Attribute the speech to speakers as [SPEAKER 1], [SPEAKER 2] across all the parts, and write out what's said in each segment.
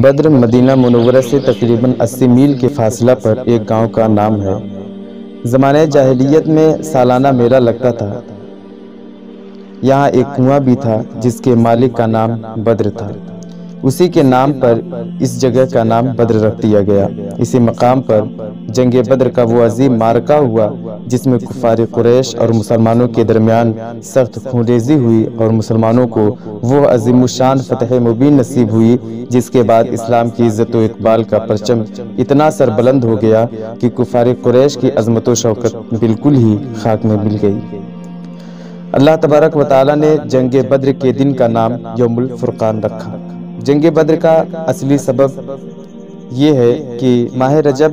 [SPEAKER 1] بدر مدینہ منورہ سے تقریباً 80 میل کے فاصلہ پر ایک گاؤں کا نام ہے۔ زمانہ جاہلیت میں سالانہ میلہ لگتا تھا۔ یہاں ایک کنواں بھی تھا جس کے مالک کا نام بدر تھا۔ اسی کے نام پر اس جگہ کا نام بدر رکھ دیا گیا۔ اسی مقام پر جنگ بدر کا وہ عظیم معرکہ ہوا جس میں کفار قریش اور مسلمانوں کے درمیان سخت خونریزی ہوئی اور مسلمانوں کو وہ عظیم الشان فتح مبین نصیب ہوئی جس کے بعد اسلام کی عزت و اقبال کا پرچم اتنا سربلند ہو گیا کہ کفار قریش کی عظمت و شوکت بالکل ہی خاک میں مل گئی۔ اللہ تبارک و تعالی نے جنگ بدر کے دن کا نام یوم الفرقان رکھا۔ جنگ بدر کا اصلی سبب یہ ہے کہ ماہ رجب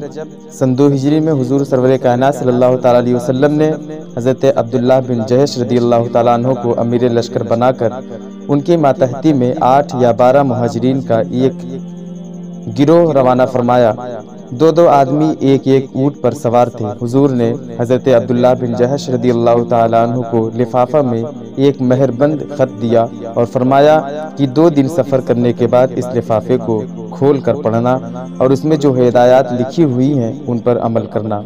[SPEAKER 1] سن 2 ہجری میں حضور سرور کائنات صلی اللہ تعالیٰ علیہ وسلم نے حضرت عبداللہ بن جہش رضی اللہ تعالیٰ عنہ کو امیر لشکر بنا کر ان کے ماتحتی میں 8 یا 12 مہاجرین کا ایک گروہ روانہ فرمایا۔ 2 آدمی ایک اونٹ پر سوار تھے۔ حضور نے حضرت عبداللہ بن جہش رضی اللہ تعالیٰ عنہ کو لفافہ میں ایک مہر بند خط دیا اور فرمایا کہ 2 دن سفر کرنے کے بعد اس لفافے کو کھول کر پڑھنا اور اس میں جو ہدایات لکھی ہوئی ہیں ان پر عمل کرنا۔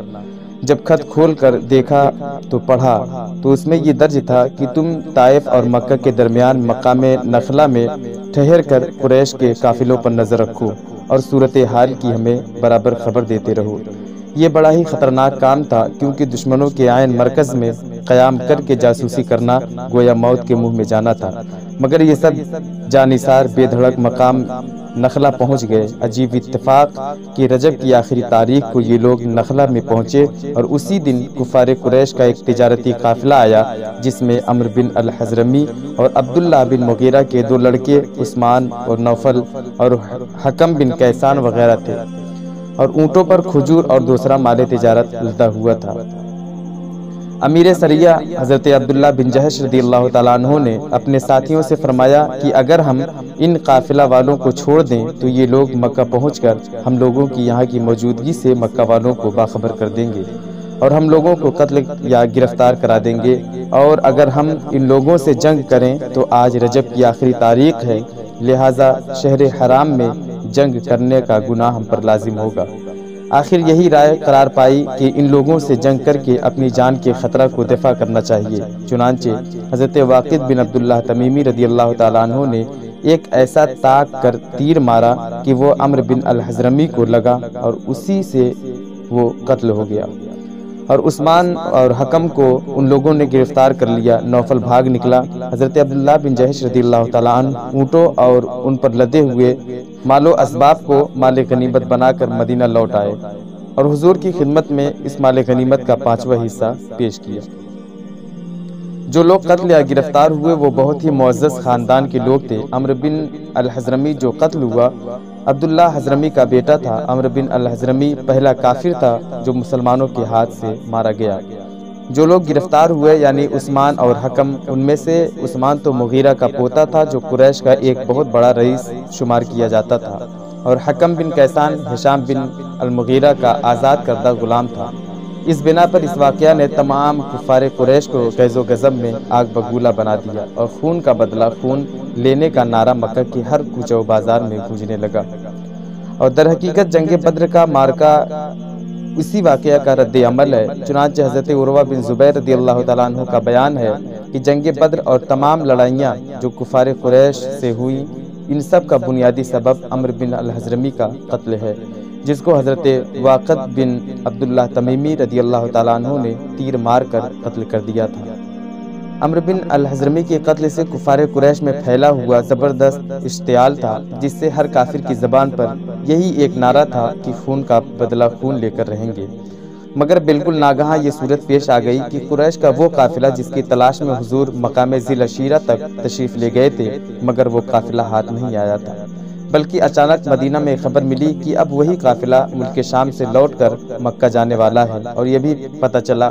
[SPEAKER 1] جب خط کھول کر دیکھا تو پڑھا تو اس میں یہ درج تھا کہ تم طائف اور مکہ کے درمیان مقام نخلہ میں ٹھہر کر قریش کے قافلوں پر نظر رکھو اور صورتحال کی ہمیں برابر خبر دیتے رہو۔ یہ بڑا ہی خطرناک کام تھا کیونکہ دشمنوں کے عین مرکز میں قیام کر کے جاسوسی کرنا گویا موت کے منہ میں جانا تھا، مگر یہ سب جانثار بے دھڑک مقام نخلہ پہنچ گئے۔ عجیب اتفاق کہ رجب کی آخری تاریخ کو یہ لوگ نخلہ میں پہنچے اور اسی دن کفار قریش کا ایک تجارتی قافلہ آیا جس میں عمرو بن الحضرمی اور عبداللہ بن مغیرہ کے 2 لڑکے عثمان اور نوفل اور حکم بن کیسان وغیرہ تھے، اور اونٹوں پر کھجور اور دوسرا مال تجارت لدا ہوا تھا۔ امیر سریہ حضرت عبداللہ بن جہش رضی اللہ تعالیٰ عنہ نے اپنے ساتھیوں سے فرمایا کہ اگر ہم ان قافلہ والوں کو چھوڑ دیں تو یہ لوگ مکہ پہنچ کر ہم لوگوں کی یہاں کی موجودگی سے مکہ والوں کو باخبر کر دیں گے اور ہم لوگوں کو قتل یا گرفتار کرا دیں گے، اور اگر ہم ان لوگوں سے جنگ کریں تو آج رجب کی آخری تاریخ ہے، لہٰذا شہر حرام میں جنگ کرنے کا گناہ ہم پر لازم ہوگا۔ آخر یہی رائے قرار پائی کہ ان لوگوں سے جنگ کر کے اپنی جان کے خطرہ کو دفع کرنا چاہیے۔ چنانچہ حضرت واقد بن عبداللہ تمیمی رضی اللہ تعالیٰ عنہ نے ایک ایسا طاق کر تیر مارا کہ وہ عمرو بن الحضرمی کو لگا اور اسی سے وہ قتل ہو گیا، اور عثمان اور حکم کو ان لوگوں نے گرفتار کر لیا۔ نوفل بھاگ نکلا۔ حضرت عبداللہ بن جہش رضی اللہ تعالیٰ عنہ اونٹوں اور ان پر لدے ہوئے مال و اسباب کو مال غنیمت بنا کر مدینہ لوٹ آئے اور حضور کی خدمت میں اس مال غنیمت کا 5واں حصہ پیش کیا۔ جو لوگ قتل یا گرفتار ہوئے وہ بہت ہی معزز خاندان کے لوگ تھے۔ عمرو بن الحضرمی جو قتل ہوا عبداللہ حضرمی کا بیٹا تھا۔ عمرو بن الحضرمی پہلا کافر تھا جو مسلمانوں کے ہاتھ سے مارا گیا۔ جو لوگ گرفتار ہوئے یعنی عثمان اور حکم، ان میں سے عثمان تو مغیرہ کا پوتا تھا جو قریش کا ایک بہت بڑا رئیس شمار کیا جاتا تھا، اور حکم بن کیسان ہشام بن المغیرہ کا آزاد کردہ غلام تھا۔ اس بنا پر اس واقعہ نے تمام کفار قریش کو غیظ و غضب میں آگ بگولا بنا دیا اور خون کا بدلہ خون لینے کا نعرہ مکہ کی ہر کوچہ و بازار میں گونجنے لگا، اور در حقیقت جنگ بدر کا معرکہ اسی واقعہ کا رد عمل ہے۔ چنانچہ حضرت عروہ بن زبیر رضی اللہ تعالیٰ عنہ کا بیان ہے کہ جنگ بدر اور تمام لڑائیاں جو کفار قریش سے ہوئی ان سب کا بنیادی سبب عمرو بن الحضرمی کا قتل ہے، جس کو حضرت واقد بن عبداللہ تمیمی رضی اللہ تعالیٰ عنہ نے تیر مار کر قتل کر دیا تھا۔ عمرو بن الحضرمی کے قتل سے کفار قریش میں پھیلا ہوا زبردست اشتعال تھا جس سے ہر کافر کی زبان پر یہی ایک نعرہ تھا کہ خون کا بدلہ خون لے کر رہیں گے، مگر بالکل ناگہاں یہ صورت پیش آ گئی کہ قریش کا وہ قافلہ جس کی تلاش میں حضور مقام ذی العشیرہ تک تشریف لے گئے تھے مگر وہ قافلہ ہاتھ نہیں آیا تھا، بلکہ اچانک مدینہ میں خبر ملی کہ اب وہی قافلہ ملک شام سے لوٹ کر مکہ جانے والا ہے، اور یہ بھی پتہ چلا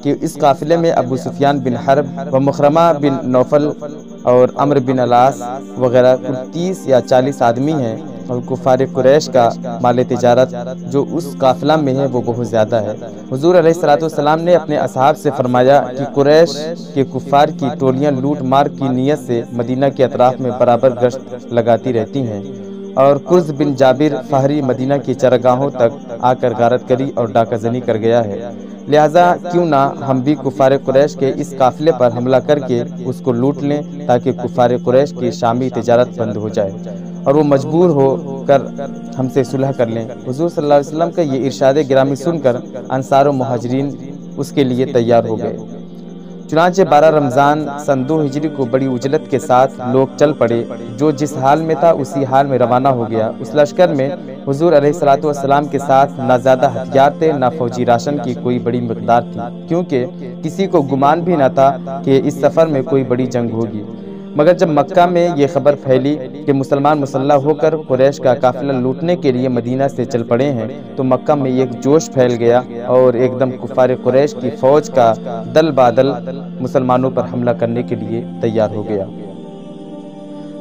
[SPEAKER 1] کہ اس قافلے میں ابو سفیان بن حرب و مخرمہ بن نوفل اور عمرو بن العاص وغیرہ کل 30 یا 40 آدمی ہیں، اور کفار قریش کا مال تجارت جو اس قافلہ میں ہے وہ بہت زیادہ ہے۔ حضور علیہ الصلوۃ والسلام نے اپنے اصحاب سے فرمایا کہ قریش کے کفار کی ٹولیاں لوٹ مار کی نیت سے مدینہ کے اطراف میں برابر گشت لگاتی رہتی ہیں، اور قرز بن جابر فہری مدینہ کی چراگاہوں تک آ کر غارت کری اور ڈاکہ زنی کر گیا ہے، لہٰذا کیوں نہ ہم بھی کفار قریش کے اس قافلے پر حملہ کر کے اس کو لوٹ لیں تاکہ کفار قریش کی شامی تجارت بند ہو جائے اور وہ مجبور ہو کر ہم سے صلح کر لیں۔ حضور صلی اللہ علیہ وسلم کا یہ ارشاد گرامی سن کر انصار و مہاجرین اس کے لیے تیار ہو گئے۔ چنانچہ 12 رمضان سن 2 ہجری کو بڑی عجلت کے ساتھ لوگ چل پڑے، جو جس حال میں تھا اسی حال میں روانہ ہو گیا۔ اس لشکر میں حضور علیہ الصلوۃ والسلام کے ساتھ نہ زیادہ ہتھیار تھے نہ فوجی راشن کی کوئی بڑی مقدار تھی، کیونکہ کسی کو گمان بھی نہ تھا کہ اس سفر میں کوئی بڑی جنگ ہوگی۔ مگر جب مکہ میں یہ خبر پھیلی کہ مسلمان مسلح ہو کر قریش کا قافلہ لوٹنے کے لیے مدینہ سے چل پڑے ہیں تو مکہ میں ایک جوش پھیل گیا اور ایک دم کفار قریش کی فوج کا دل بادل مسلمانوں پر حملہ کرنے کے لیے تیار ہو گیا۔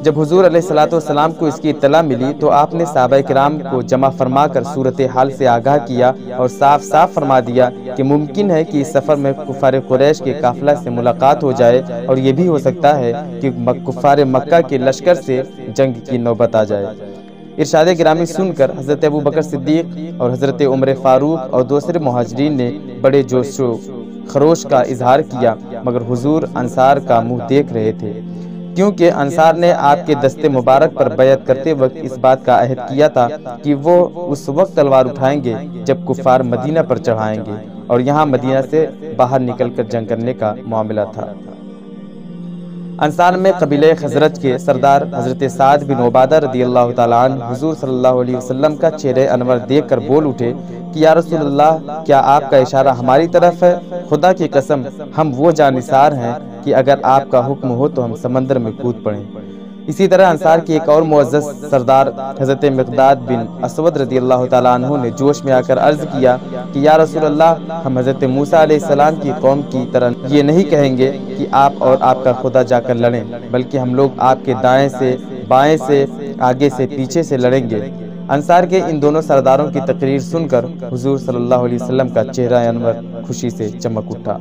[SPEAKER 1] جب حضور علیہ الصلوۃ والسلام کو اس کی اطلاع ملی تو آپ نے صحابہ کرام کو جمع فرما کر صورتحال سے آگاہ کیا اور صاف صاف فرما دیا کہ ممکن ہے کہ اس سفر میں کفار قریش کے قافلہ سے ملاقات ہو جائے اور یہ بھی ہو سکتا ہے کہ کفار مکہ کے لشکر سے جنگ کی نوبت آ جائے۔ ارشاد گرامی سن کر حضرت ابوبکر صدیق اور حضرت عمر فاروق اور دوسرے مہاجرین نے بڑے جوش و خروش کا اظہار کیا، مگر حضور انصار کا منہ دیکھ رہے تھے، کیونکہ انصار نے آپ کے دست مبارک پر بیعت کرتے وقت اس بات کا عہد کیا تھا کہ وہ اس وقت تلوار اٹھائیں گے جب کفار مدینہ پر چڑھائیں گے، اور یہاں مدینہ سے باہر نکل کر جنگ کرنے کا معاملہ تھا۔ انصار میں قبیلہ خزرج کے سردار حضرت سعد بن عبادہ رضی اللہ تعالیٰ عنہ حضور صلی اللہ علیہ وسلم کا چہرہ انور دیکھ کر بول اٹھے کہ یا رسول اللہ، کیا آپ کا اشارہ ہماری طرف ہے؟ خدا کی قسم ہم وہ جانثار ہیں کہ اگر آپ کا حکم ہو تو ہم سمندر میں کود پڑیں۔ اسی طرح انصار کی ایک اور معزز سردار حضرت مقداد بن اسود رضی اللہ تعالیٰ عنہ نے جوش میں آ کر عرض کیا کہ یا رسول اللہ، ہم حضرت موسیٰ علیہ السلام کی قوم کی طرح یہ نہیں کہیں گے کہ آپ اور آپ کا خدا جا کر لڑیں، بلکہ ہم لوگ آپ کے دائیں سے بائیں سے آگے سے پیچھے سے لڑیں گے۔ انصار کے ان دونوں سرداروں کی تقریر سن کر حضور صلی اللہ علیہ وسلم کا چہرہ انور خوشی سے چمک اٹھا۔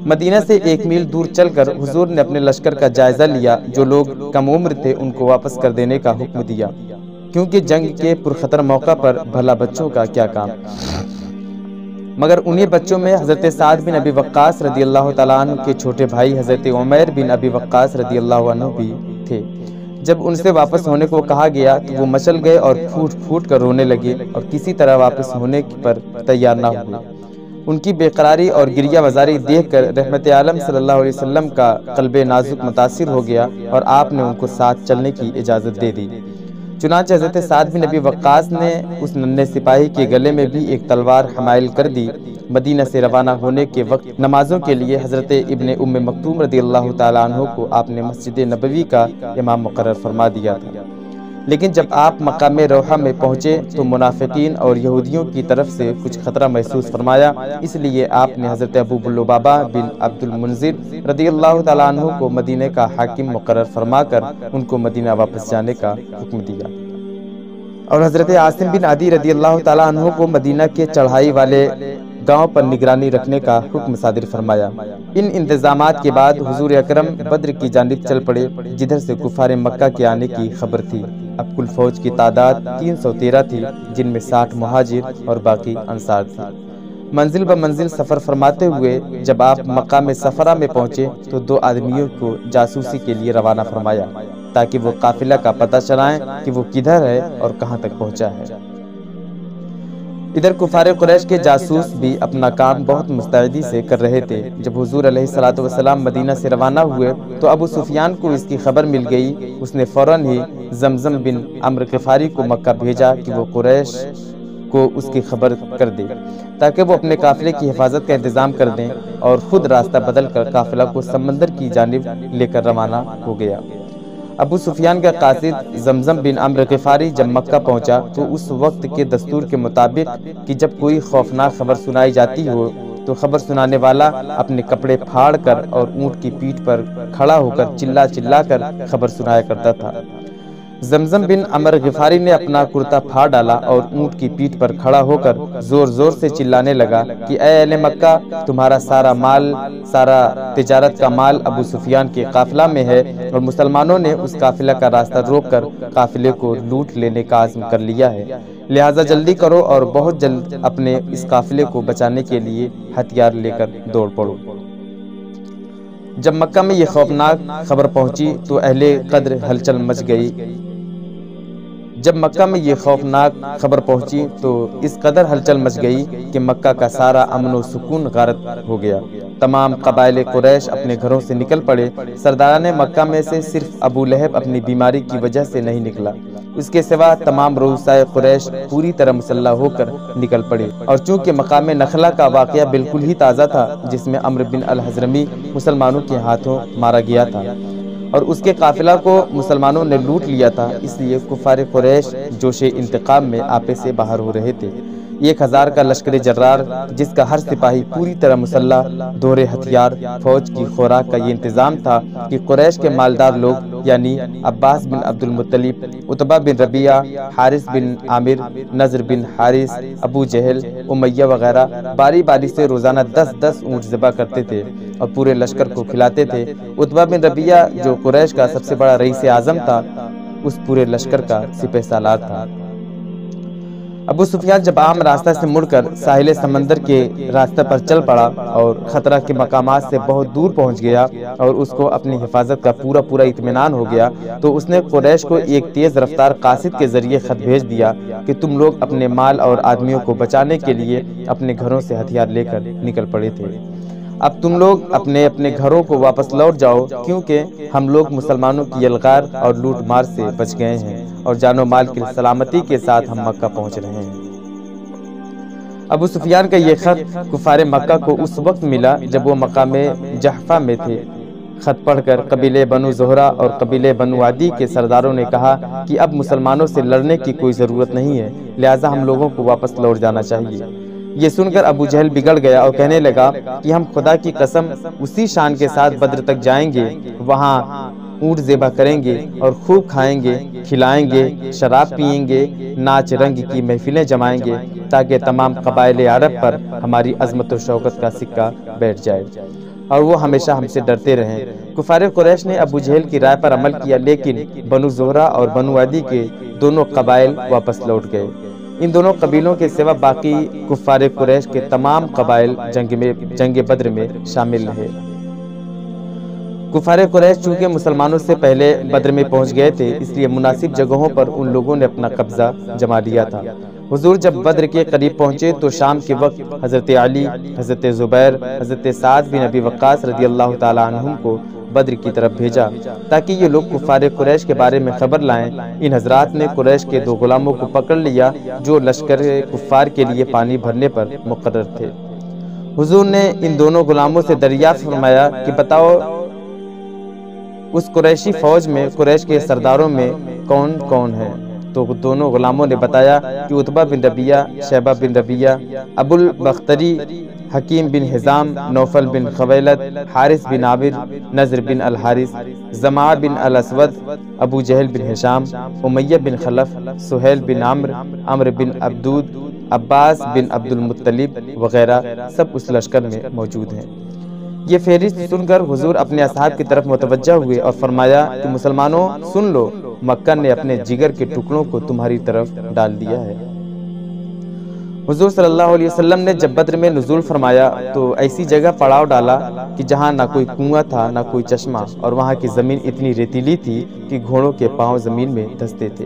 [SPEAKER 1] مدینہ سے 1 میل دور چل کر حضور نے اپنے لشکر کا جائزہ لیا۔ جو لوگ کم عمر تھے ان کو واپس کر دینے کا حکم دیا، کیونکہ جنگ کے پرخطر موقع پر بھلا بچوں کا کیا کام۔ مگر انہی بچوں میں حضرت سعد بن ابی وقاص رضی اللہ تعالیٰ عنہ کے چھوٹے بھائی حضرت عمیر بن ابی وقاص رضی اللہ عنہ بھی تھے۔ جب ان سے واپس ہونے کو کہا گیا تو وہ مچل گئے اور پھوٹ پھوٹ کر رونے لگے اور کسی طرح واپس ہونے پر تیار نہ ہوئے۔ ان کی بے قراری اور گریہ وزاری دیکھ کر رحمت عالم صلی اللہ علیہ وسلم کا قلب نازک متاثر ہو گیا اور آپ نے ان کو ساتھ چلنے کی اجازت دے دی۔ چنانچہ حضرت سعد بن ابی وقاص نے اس ننھے سپاہی کے گلے میں بھی ایک تلوار حمائل کر دی۔ مدینہ سے روانہ ہونے کے وقت نمازوں کے لیے حضرت ابن ام مکتوم رضی اللہ تعالیٰ عنہ کو آپ نے مسجد نبوی کا امام مقرر فرما دیا تھا، لیکن جب آپ مقام روحہ میں پہنچے تو منافقین اور یہودیوں کی طرف سے کچھ خطرہ محسوس فرمایا، اس لیے آپ نے حضرت ابو لبابہ بن عبد المنذر رضی اللہ تعالیٰ عنہ کو مدینہ کا حاکم مقرر فرما کر ان کو مدینہ واپس جانے کا حکم دیا، اور حضرت عاصم بن عدی رضی اللہ تعالیٰ عنہ کو مدینہ کے چڑھائی والے گاؤں پر نگرانی رکھنے کا حکم صادر فرمایا۔ ان انتظامات کے بعد حضور اکرم بدر کی جانب چل پڑے، جدھر سے کفار مکہ کے آنے کی خبر تھی۔ اب کل فوج کی تعداد 313 تھی، جن میں 60 مہاجر اور باقی انصار تھے۔ منزل بمنزل سفر فرماتے ہوئے جب آپ مقام صفرہ میں پہنچے تو 2 آدمیوں کو جاسوسی کے لیے روانہ فرمایا تاکہ وہ قافلہ کا پتہ چلائیں کہ وہ کدھر ہے اور کہاں تک پہنچا ہے۔ ادھر کفار قریش کے جاسوس بھی اپنا کام بہت مستعدی سے کر رہے تھے۔ جب حضور علیہ الصلوۃ والسلام مدینہ سے روانہ ہوئے تو ابو سفیان کو اس کی خبر مل گئی۔ اس نے فوراً ہی زمزم بن عمرو غفاری کو مکہ بھیجا کہ وہ قریش کو اس کی خبر کر دے تاکہ وہ اپنے قافلے کی حفاظت کا انتظام کر دیں، اور خود راستہ بدل کر قافلہ کو سمندر کی جانب لے کر روانہ ہو گیا۔ ابو سفیان کا قاصد زمزم بن عمرو غفاری جب مکہ پہنچا تو اس وقت کے دستور کے مطابق کہ جب کوئی خوفناک خبر سنائی جاتی ہو تو خبر سنانے والا اپنے کپڑے پھاڑ کر اور اونٹ کی پیٹھ پر کھڑا ہو کر چلا چلا کر خبر سنایا کرتا تھا۔ زمزم بن عمر غفاری نے اپنا کرتا پھاڑ ڈالا اور اونٹ کی پیٹھ پر کھڑا ہو کر زور زور سے چلانے لگا کہ اے اہل مکہ، تمہارا سارا مال، سارا تجارت کا مال ابو سفیان کے قافلہ میں ہے، اور مسلمانوں نے اس قافلہ کا راستہ روک کر قافلے کو لوٹ لینے کا عزم کر لیا ہے، لہٰذا جلدی کرو اور بہت جلد اپنے اس قافلے کو بچانے کے لیے ہتھیار لے کر دوڑ پڑو۔ جب مکہ میں یہ خوفناک خبر پہنچی تو اہل قدر ہلچل مچ گئی۔ اس قدر ہلچل مچ گئی کہ مکہ کا سارا امن و سکون غارت ہو گیا۔ تمام قبائل قریش اپنے گھروں سے نکل پڑے۔ سرداران مکہ میں سے صرف ابو لہب اپنی بیماری کی وجہ سے نہیں نکلا، اس کے سوا تمام رؤسائے قریش پوری طرح مسلح ہو کر نکل پڑے، اور چونکہ مقام نخلا کا واقعہ بالکل ہی تازہ تھا جس میں عمرو بن الحضرمی مسلمانوں کے ہاتھوں مارا گیا تھا اور اس کے قافلہ کو مسلمانوں نے لوٹ لیا تھا، اس لیے کفار قریش جوش انتقام میں آپے سے باہر ہو رہے تھے۔ 1000 کا لشکر جرار، جس کا ہر سپاہی پوری طرح مسلح، دوہرے ہتھیار، فوج کی خوراک کا یہ انتظام تھا کہ قریش کے مالدار لوگ یعنی عباس بن عبد المطلب، عتبہ بن ربیعہ، حارث بن عامر، نضر بن حارث، ابو جہل، امیہ وغیرہ باری باری سے روزانہ 10 اونٹ ذبح کرتے تھے اور پورے لشکر کو کھلاتے تھے۔ عتبہ بن ربیعہ جو قریش کا سب سے بڑا رئیس اعظم تھا، اس پورے لشکر کا سپہ سالار تھا۔ ابو سفیان جب عام راستہ سے مڑ کر ساحل سمندر کے راستے پر چل پڑا اور خطرہ کے مقامات سے بہت دور پہنچ گیا اور اس کو اپنی حفاظت کا پورا اطمینان ہو گیا، تو اس نے قریش کو ایک تیز رفتار قاصد کے ذریعے خط بھیج دیا کہ تم لوگ اپنے مال اور آدمیوں کو بچانے کے لیے اپنے گھروں سے ہتھیار لے کر نکل پڑے تھے۔ اب تم لوگ اپنے گھروں کو واپس لوٹ جاؤ، کیونکہ ہم لوگ مسلمانوں کی یلغار اور لوٹ مار سے بچ گئے ہیں اور جان و مال کی سلامتی کے ساتھ ہم مکہ پہنچ رہے ہیں۔ ابو سفیان کا یہ خط کفار مکہ کو اس وقت ملا جب وہ مقام جحفہ میں تھے۔ خط پڑھ کر قبیلے بنو زہرہ اور قبیلے بنو عدی کے سرداروں نے کہا کہ اب مسلمانوں سے لڑنے کی کوئی ضرورت نہیں ہے، لہٰذا ہم لوگوں کو واپس لوٹ جانا چاہیے۔ یہ سن کر ابو جہل بگڑ گیا اور کہنے لگا کہ ہم خدا کی قسم اسی شان کے ساتھ بدر تک جائیں گے، وہاں اونٹ ذبح کریں گے اور خوب کھائیں گے، کھلائیں گے، شراب پئیں گے، ناچ رنگ کی محفلیں جمائیں گے، تاکہ تمام قبائل عرب پر ہماری عظمت و شوکت کا سکہ بیٹھ جائے اور وہ ہمیشہ ہم سے ڈرتے رہیں۔ کفار قریش نے ابو جہل کی رائے پر عمل کیا، لیکن بنو زہرہ اور بنو عدی کے دونوں قبائل واپس لوٹ گئے۔ ان دونوں قبیلوں کے سوا باقی کفار قریش کے تمام قبائل جنگ بدر میں شامل رہے۔ کفار قریش چونکہ مسلمانوں سے پہلے بدر میں پہنچ گئے تھے، اس لیے مناسب جگہوں پر ان لوگوں نے اپنا قبضہ جما لیا تھا۔ حضور جب بدر کے قریب پہنچے تو شام کے وقت حضرت علی، حضرت زبیر، حضرت سعد بن ابی وقاص رضی اللہ تعالیٰ عنہم کو بدر کی طرف بھیجا تاکہ یہ لوگ کفار قریش کے بارے میں خبر لائیں۔ ان حضرات نے قریش کے 2 غلاموں کو پکڑ لیا جو لشکر کفار کے لیے پانی بھرنے پر مقرر تھے۔ حضور نے ان دونوں غلاموں سے دریافت فرمایا کہ بتاؤ اس قریشی فوج میں قریش کے سرداروں میں کون کون ہیں؟ تو دونوں غلاموں نے بتایا کہ عتبہ بن ربیعہ، شیبہ بن ربیعہ، ابو البختری، حکیم بن حزام، نوفل بن خویلد، حارث بن عامر، نضر بن الحارث، زمعہ بن الاسود، ابو جہل بن ہشام، امیہ بن خلف، سہیل بن عمرو بن عبدود، عباس بن عبد المطلب وغیرہ سب اس لشکر میں موجود ہیں۔ یہ فہرست سن کر حضور اپنے اصحاب کی طرف متوجہ ہوئے اور فرمایا کہ مسلمانوں سن لو، مکہ نے اپنے جگر کے ٹکڑوں کو تمہاری طرف ڈال دیا ہے۔ حضور صلی اللہ علیہ وسلم نے جب بدر میں نزول فرمایا تو ایسی جگہ پڑاؤ ڈالا کہ جہاں نہ کوئی کنواں تھا نہ کوئی چشمہ، اور وہاں کی زمین اتنی ریتیلی تھی کہ گھوڑوں کے پاؤں زمین میں دھستے تھے۔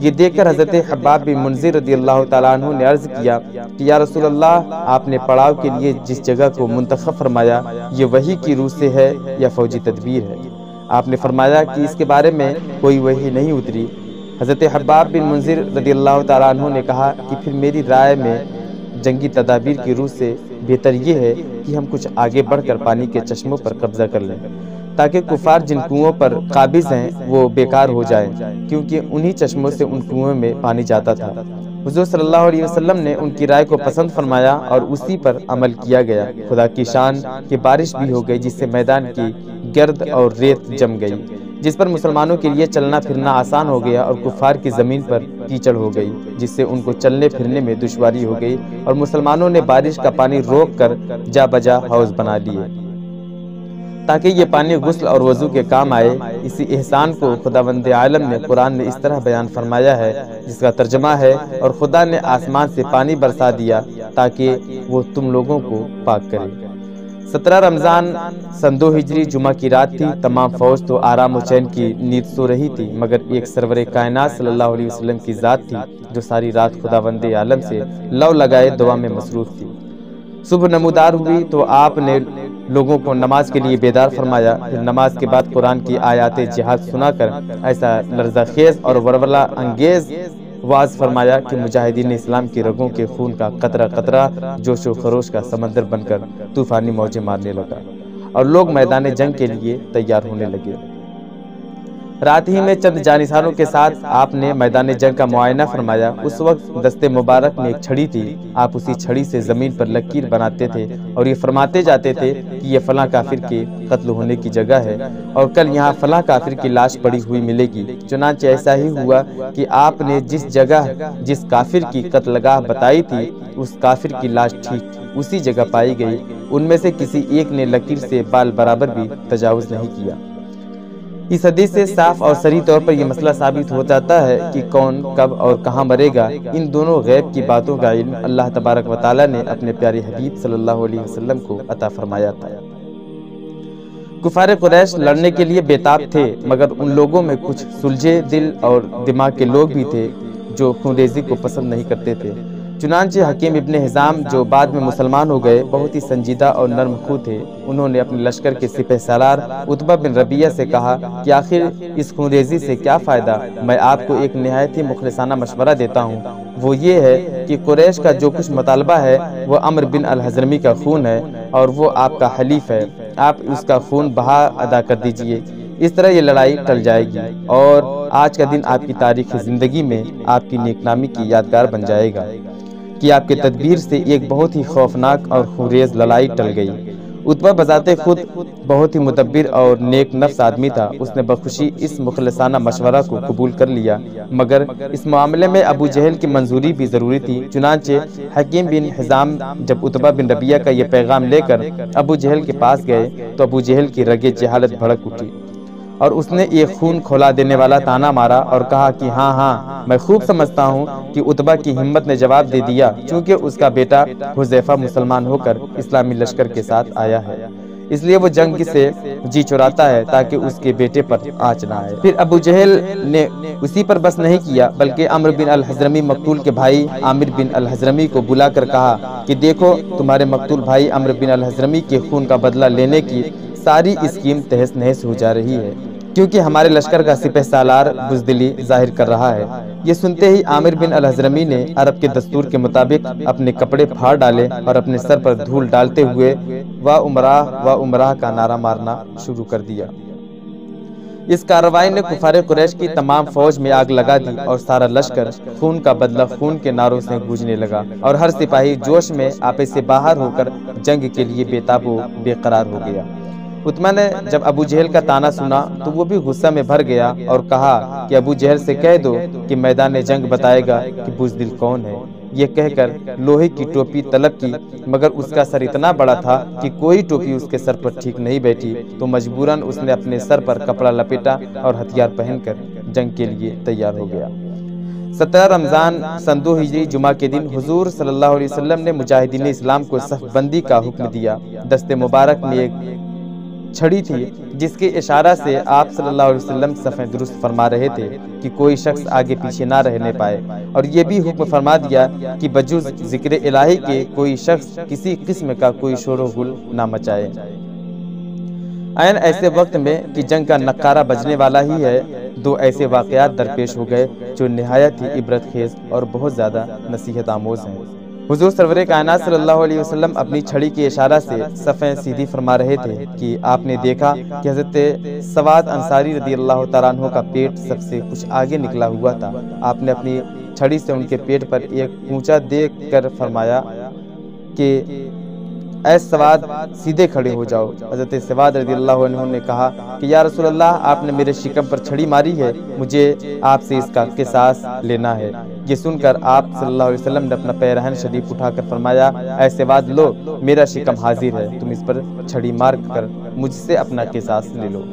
[SPEAKER 1] یہ دیکھ کر حضرت حباب بن منذر رضی اللہ تعالیٰ عنہ نے عرض کیا کہ یا رسول اللہ، آپ نے پڑاؤ کے لیے جس جگہ کو منتخب فرمایا یہ وحی کی روح سے ہے یا فوجی تدبیر ہے؟ آپ نے فرمایا کہ اس کے بارے میں کوئی وحی نہیں اتری۔ حضرت حباب بن منذر رضی اللہ تعالیٰ عنہ نے کہا کہ پھر میری رائے میں جنگی تدابیر کی روح سے بہتر یہ ہے کہ ہم کچھ آگے بڑھ کر پانی کے چشموں پر قبضہ کر لیں تاکہ کفار جن کنووں پر قابض ہیں وہ بیکار ہو جائیں، کیونکہ انہی چشموں سے ان کنووں میں پانی جاتا تھا۔ حضور صلی اللہ علیہ وسلم نے ان کی رائے کو پسند فرمایا اور اسی پر عمل کیا گیا۔ خدا کی شان کہ بارش بھی ہو گئی جس سے میدان کی گرد اور ریت جم گئی۔ جس پر مسلمانوں کے لیے چلنا پھرنا آسان ہو گیا اور کفار کی زمین پر کیچڑ ہو گئی، جس سے ان کو چلنے پھرنے میں دشواری ہو گئی، اور مسلمانوں نے بارش کا پانی روک کر جا بجا حوض بنا لیے تاکہ یہ پانی غسل اور وضو کے کام آئے۔ اسی احسان کو خداوند عالم نے قرآن میں اس طرح بیان فرمایا ہے، جس کا ترجمہ ہے، اور خدا نے آسمان سے پانی برسا دیا تاکہ وہ تم لوگوں کو پاک کرے۔ 17 رمضان سن 2 ہجری جمعہ کی رات تھی۔ تمام فوج تو آرام و چین کی نیند سو رہی تھی، مگر ایک سرور کائنات صلی اللہ علیہ وسلم کی ذات تھی جو ساری رات خداوند عالم سے لو لگائے دعا میں مصروف تھی۔ صبح نمودار ہوئی تو آپ نے لوگوں کو نماز کے لیے بیدار فرمایا، پھر نماز کے بعد قرآن کی آیات جہاد سنا کر ایسا لرزہ خیز اور ولولہ انگیز واز فرمایا کہ مجاہدین اسلام کی رگوں کے خون کا قطرہ قطرہ جوش و خروش کا سمندر بن کر طوفانی موجیں مارنے لگا، اور لوگ میدان جنگ کے لیے تیار ہونے لگے۔ رات ہی میں چند جانثاروں کے ساتھ آپ نے میدان جنگ کا معائنہ فرمایا۔ اس وقت دست مبارک میں ایک چھڑی تھی، آپ اسی چھڑی سے زمین پر لکیر بناتے تھے اور یہ فرماتے جاتے تھے کہ یہ فلاں کافر کے قتل ہونے کی جگہ ہے، اور کل یہاں فلاں کافر کی لاش پڑی ہوئی ملے گی۔ چنانچہ ایسا ہی ہوا کہ آپ نے جس جگہ جس کافر کی قتل گاہ بتائی تھی، اس کافر کی لاش ٹھیک اسی جگہ پائی گئی۔ ان میں سے کسی ایک نے لکیر سے بال برابر بھی تجاوز نہیں کیا۔ اس حدیث سے صاف اور صریح طور پر یہ مسئلہ ثابت ہو جاتا ہے کہ کون کب اور کہاں مرے گا، ان دونوں غیب کی باتوں کا علم اللہ تبارک و تعالی نے اپنے پیارے حبیب صلی اللہ علیہ وسلم کو عطا فرمایا تھا۔ کفار قریش لڑنے کے لیے بےتاب تھے، مگر ان لوگوں میں کچھ سلجھے دل اور دماغ کے لوگ بھی تھے جو خونریزی کو پسند نہیں کرتے تھے۔ چنانچہ حکیم ابن حزام جو بعد میں مسلمان ہو گئے بہت ہی سنجیدہ اور نرم خو تھے، انہوں نے اپنے لشکر کے سپہ سالار عتبہ بن ربیعہ سے کہا کہ آخر اس خونریزی سے کیا فائدہ؟ میں آپ کو ایک نہایت ہی مخلصانہ مشورہ دیتا ہوں، وہ یہ ہے کہ قریش کا جو کچھ مطالبہ ہے وہ عمرو بن الحضرمی کا خون ہے، اور وہ آپ کا حلیف ہے، آپ اس کا خون بہا ادا کر دیجئے۔ اس طرح یہ لڑائی ٹل جائے گی، اور آج کا دن آپ کی تاریخ زندگی میں آپ کی نیکنامی کی یادگار بن جائے گا کہ آپ کے تدبیر سے ایک بہت ہی خوفناک اور خونریز لڑائی ٹل گئی۔ عتبہ بذات خود بہت ہی مدبر اور نیک نفس آدمی تھا، اس نے بخوشی اس مخلصانہ مشورہ کو قبول کر لیا، مگر اس معاملے میں ابو جہل کی منظوری بھی ضروری تھی۔ چنانچہ حکیم بن حزام جب عتبہ بن ربیعہ کا یہ پیغام لے کر ابو جہل کے پاس گئے تو ابو جہل کی رگِ جہالت بھڑک اٹھی، اور اس نے ایک خون کھولا دینے والا تانا مارا اور کہا کہ ہاں ہاں، میں خوب سمجھتا ہوں کہ عتبہ کی ہمت نے جواب دے دیا، چونکہ اس کا بیٹا حذیفہ مسلمان ہو کر اسلامی لشکر کے ساتھ آیا ہے، اس لیے وہ جنگ سے جی چراتا ہے تاکہ اس کے بیٹے پر آنچ نہ آئے۔ پھر ابو جہل نے اسی پر بس نہیں کیا، بلکہ عمرو بن الحضرمی مقتول کے بھائی عامر بن الحضرمی کو بلا کر کہا کہ دیکھو، تمہارے مقتول بھائی عمرو بن الحضرمی کے خون کا بدلہ لینے کی ساری اسکیم تہس نہس ہو جا رہی ہے، کیونکہ ہمارے لشکر کا سپہ سالار بزدلی ظاہر کر رہا ہے۔ یہ سنتے ہی عامر بن الحضرمی نے عرب کے دستور کے مطابق اپنے کپڑے پھاڑ ڈالے اور اپنے سر پر دھول ڈالتے ہوئے وا عمرہ کا نعرہ مارنا شروع کر دیا۔ اس کارروائی نے کفار قریش کی تمام فوج میں آگ لگا دی، اور سارا لشکر خون کا بدلہ خون کے نعروں سے گونجنے لگا، اور ہر سپاہی جوش میں آپے سے باہر ہو کر جنگ کے لیے بے تاب و بے قرار ہو گیا۔ عتبہ نے جب ابو جہل کا تانا سنا تو وہ بھی غصہ میں بھر گیا اور کہا کہ ابو جہل سے کہہ دو کہ میدان جنگ بتائے گا کہ بزدل کون ہے۔ یہ کہہ کر لوہے کی ٹوپی طلب کی، مگر اس کا سر اتنا بڑا تھا کہ کوئی ٹوپی اس کے سر پر ٹھیک نہیں بیٹھی، تو مجبوراً اس نے اپنے سر پر کپڑا لپیٹا اور ہتھیار پہن کر جنگ کے لیے تیار ہو گیا۔ 17 رمضان سن 2 ہجری جمعہ کے دن حضور صلی اللہ علیہ وسلم نے مجاہدین اسلام کو صف بندی کا حکم دیا۔ دست مبارک میں ایک چھڑی تھی جس کے اشارہ سے آپ صلی اللہ علیہ وسلم صفیں درست فرما رہے تھے کہ کوئی شخص آگے پیچھے نہ رہنے پائے، اور یہ بھی حکم فرما دیا کہ بجز ذکر الہی کے کوئی شخص کسی قسم کا کوئی شور و غل نہ مچائے۔ عین ایسے وقت میں کہ جنگ کا نقارہ بجنے والا ہی ہے، دو ایسے واقعات درپیش ہو گئے جو نہایت ہی عبرت خیز اور بہت زیادہ نصیحت آموز ہیں۔ حضور سرور کائنات صلی اللہ علیہ وسلم اپنی چھڑی کے اشارہ سے صفیں سیدھی فرما رہے تھے کہ آپ نے دیکھا کہ حضرت سواد انصاری رضی اللہ تعالیٰ عنہ کا پیٹ سب سے کچھ آگے نکلا ہوا تھا۔ آپ نے اپنی چھڑی سے ان کے پیٹ پر ایک اونچا دیکھ کر فرمایا کہ اے سواد سیدھے کھڑے ہو جاؤ۔ حضرت سواد رضی اللہ عنہ نے کہا کہ یا رسول اللہ آپ نے میرے شکم پر چھڑی ماری ہے، مجھے آپ سے اس کا قصاص لینا ہے۔ یہ سن کر آپ صلی اللہ علیہ وسلم نے اپنا پیرہن شریف اٹھا کر فرمایا اے سواد لو میرا شکم حاضر ہے، تم اس پر چھڑی مار کر مجھ سے اپنا قصاص لے لو۔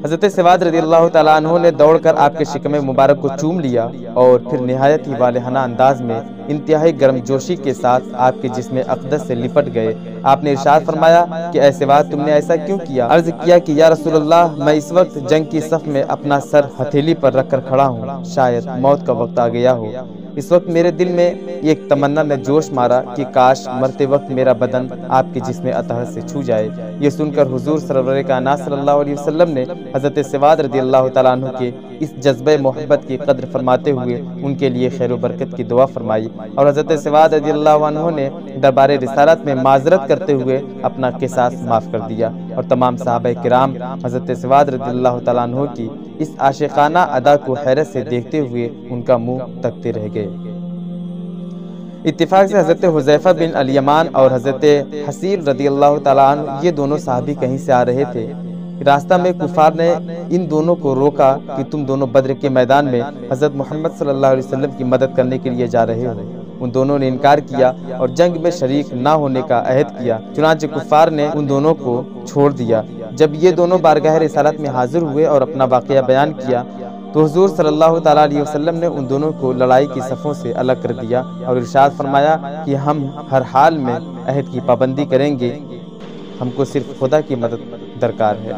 [SPEAKER 1] حضرت سواد رضی اللہ تعالیٰ عنہ نے دوڑ کر آپ کے شکم مبارک کو چوم لیا اور پھر نہایت ہی والہانہ انداز میں انتہائی گرم جوشی کے ساتھ آپ کے جسم اقدس سے لپٹ گئے۔ آپ نے ارشاد فرمایا کہ اے سواد تم نے ایسا کیوں کیا؟ عرض کیا کہ یا رسول اللہ میں اس وقت جنگ کی صف میں اپنا سر ہتھیلی پر رکھ کر کھڑا ہوں، شاید موت کا وقت آ گیا ہو۔ اس وقت میرے دل میں ایک تمنا نے جوش مارا کہ کاش مرتے وقت میرا بدن آپ کے جسم اطہر سے چھو جائے۔ یہ سن کر حضور سرور کائنات صلی اللہ علیہ وسلم نے حضرت سواد رضی اللہ تعالیٰ عنہ کے اس جذبہ محبت کی قدر فرماتے ہوئے ان کے لیے خیر و برکت کی دعا فرمائی، اور حضرت سواد رضی اللہ عنہ نے دربار رسالت میں معذرت کرتے ہوئے اپنا قصاص معاف کر دیا، اور تمام صحابہ کرام حضرت سواد رضی اللہ تعالیٰ عنہ کی اس عاشقانہ ادا کو حیرت سے دیکھتے ہوئے ان کا منہ تکتے رہ گئے۔ اتفاق سے حضرت حذیفہ بن الیمان اور حضرت حسیر رضی اللہ تعالیٰ عنہ یہ دونوں صحابی کہیں سے آ رہے تھے۔ راستہ میں کفار نے ان دونوں کو روکا کہ تم دونوں بدر کے میدان میں حضرت محمد صلی اللہ علیہ وسلم کی مدد کرنے کے لیے جا رہے ہو۔ ان دونوں نے انکار کیا اور جنگ میں شریک نہ ہونے کا عہد کیا، چنانچہ کفار نے ان دونوں کو چھوڑ دیا۔ جب یہ دونوں بارگاہ رسالت میں حاضر ہوئے اور اپنا واقعہ بیان کیا تو حضور صلی اللہ تعالیٰ علیہ وسلم نے ان دونوں کو لڑائی کی صفوں سے الگ کر دیا اور ارشاد فرمایا کہ ہم ہر حال میں عہد کی پابندی کریں گے، ہم کو صرف خدا کی مدد درکار ہے۔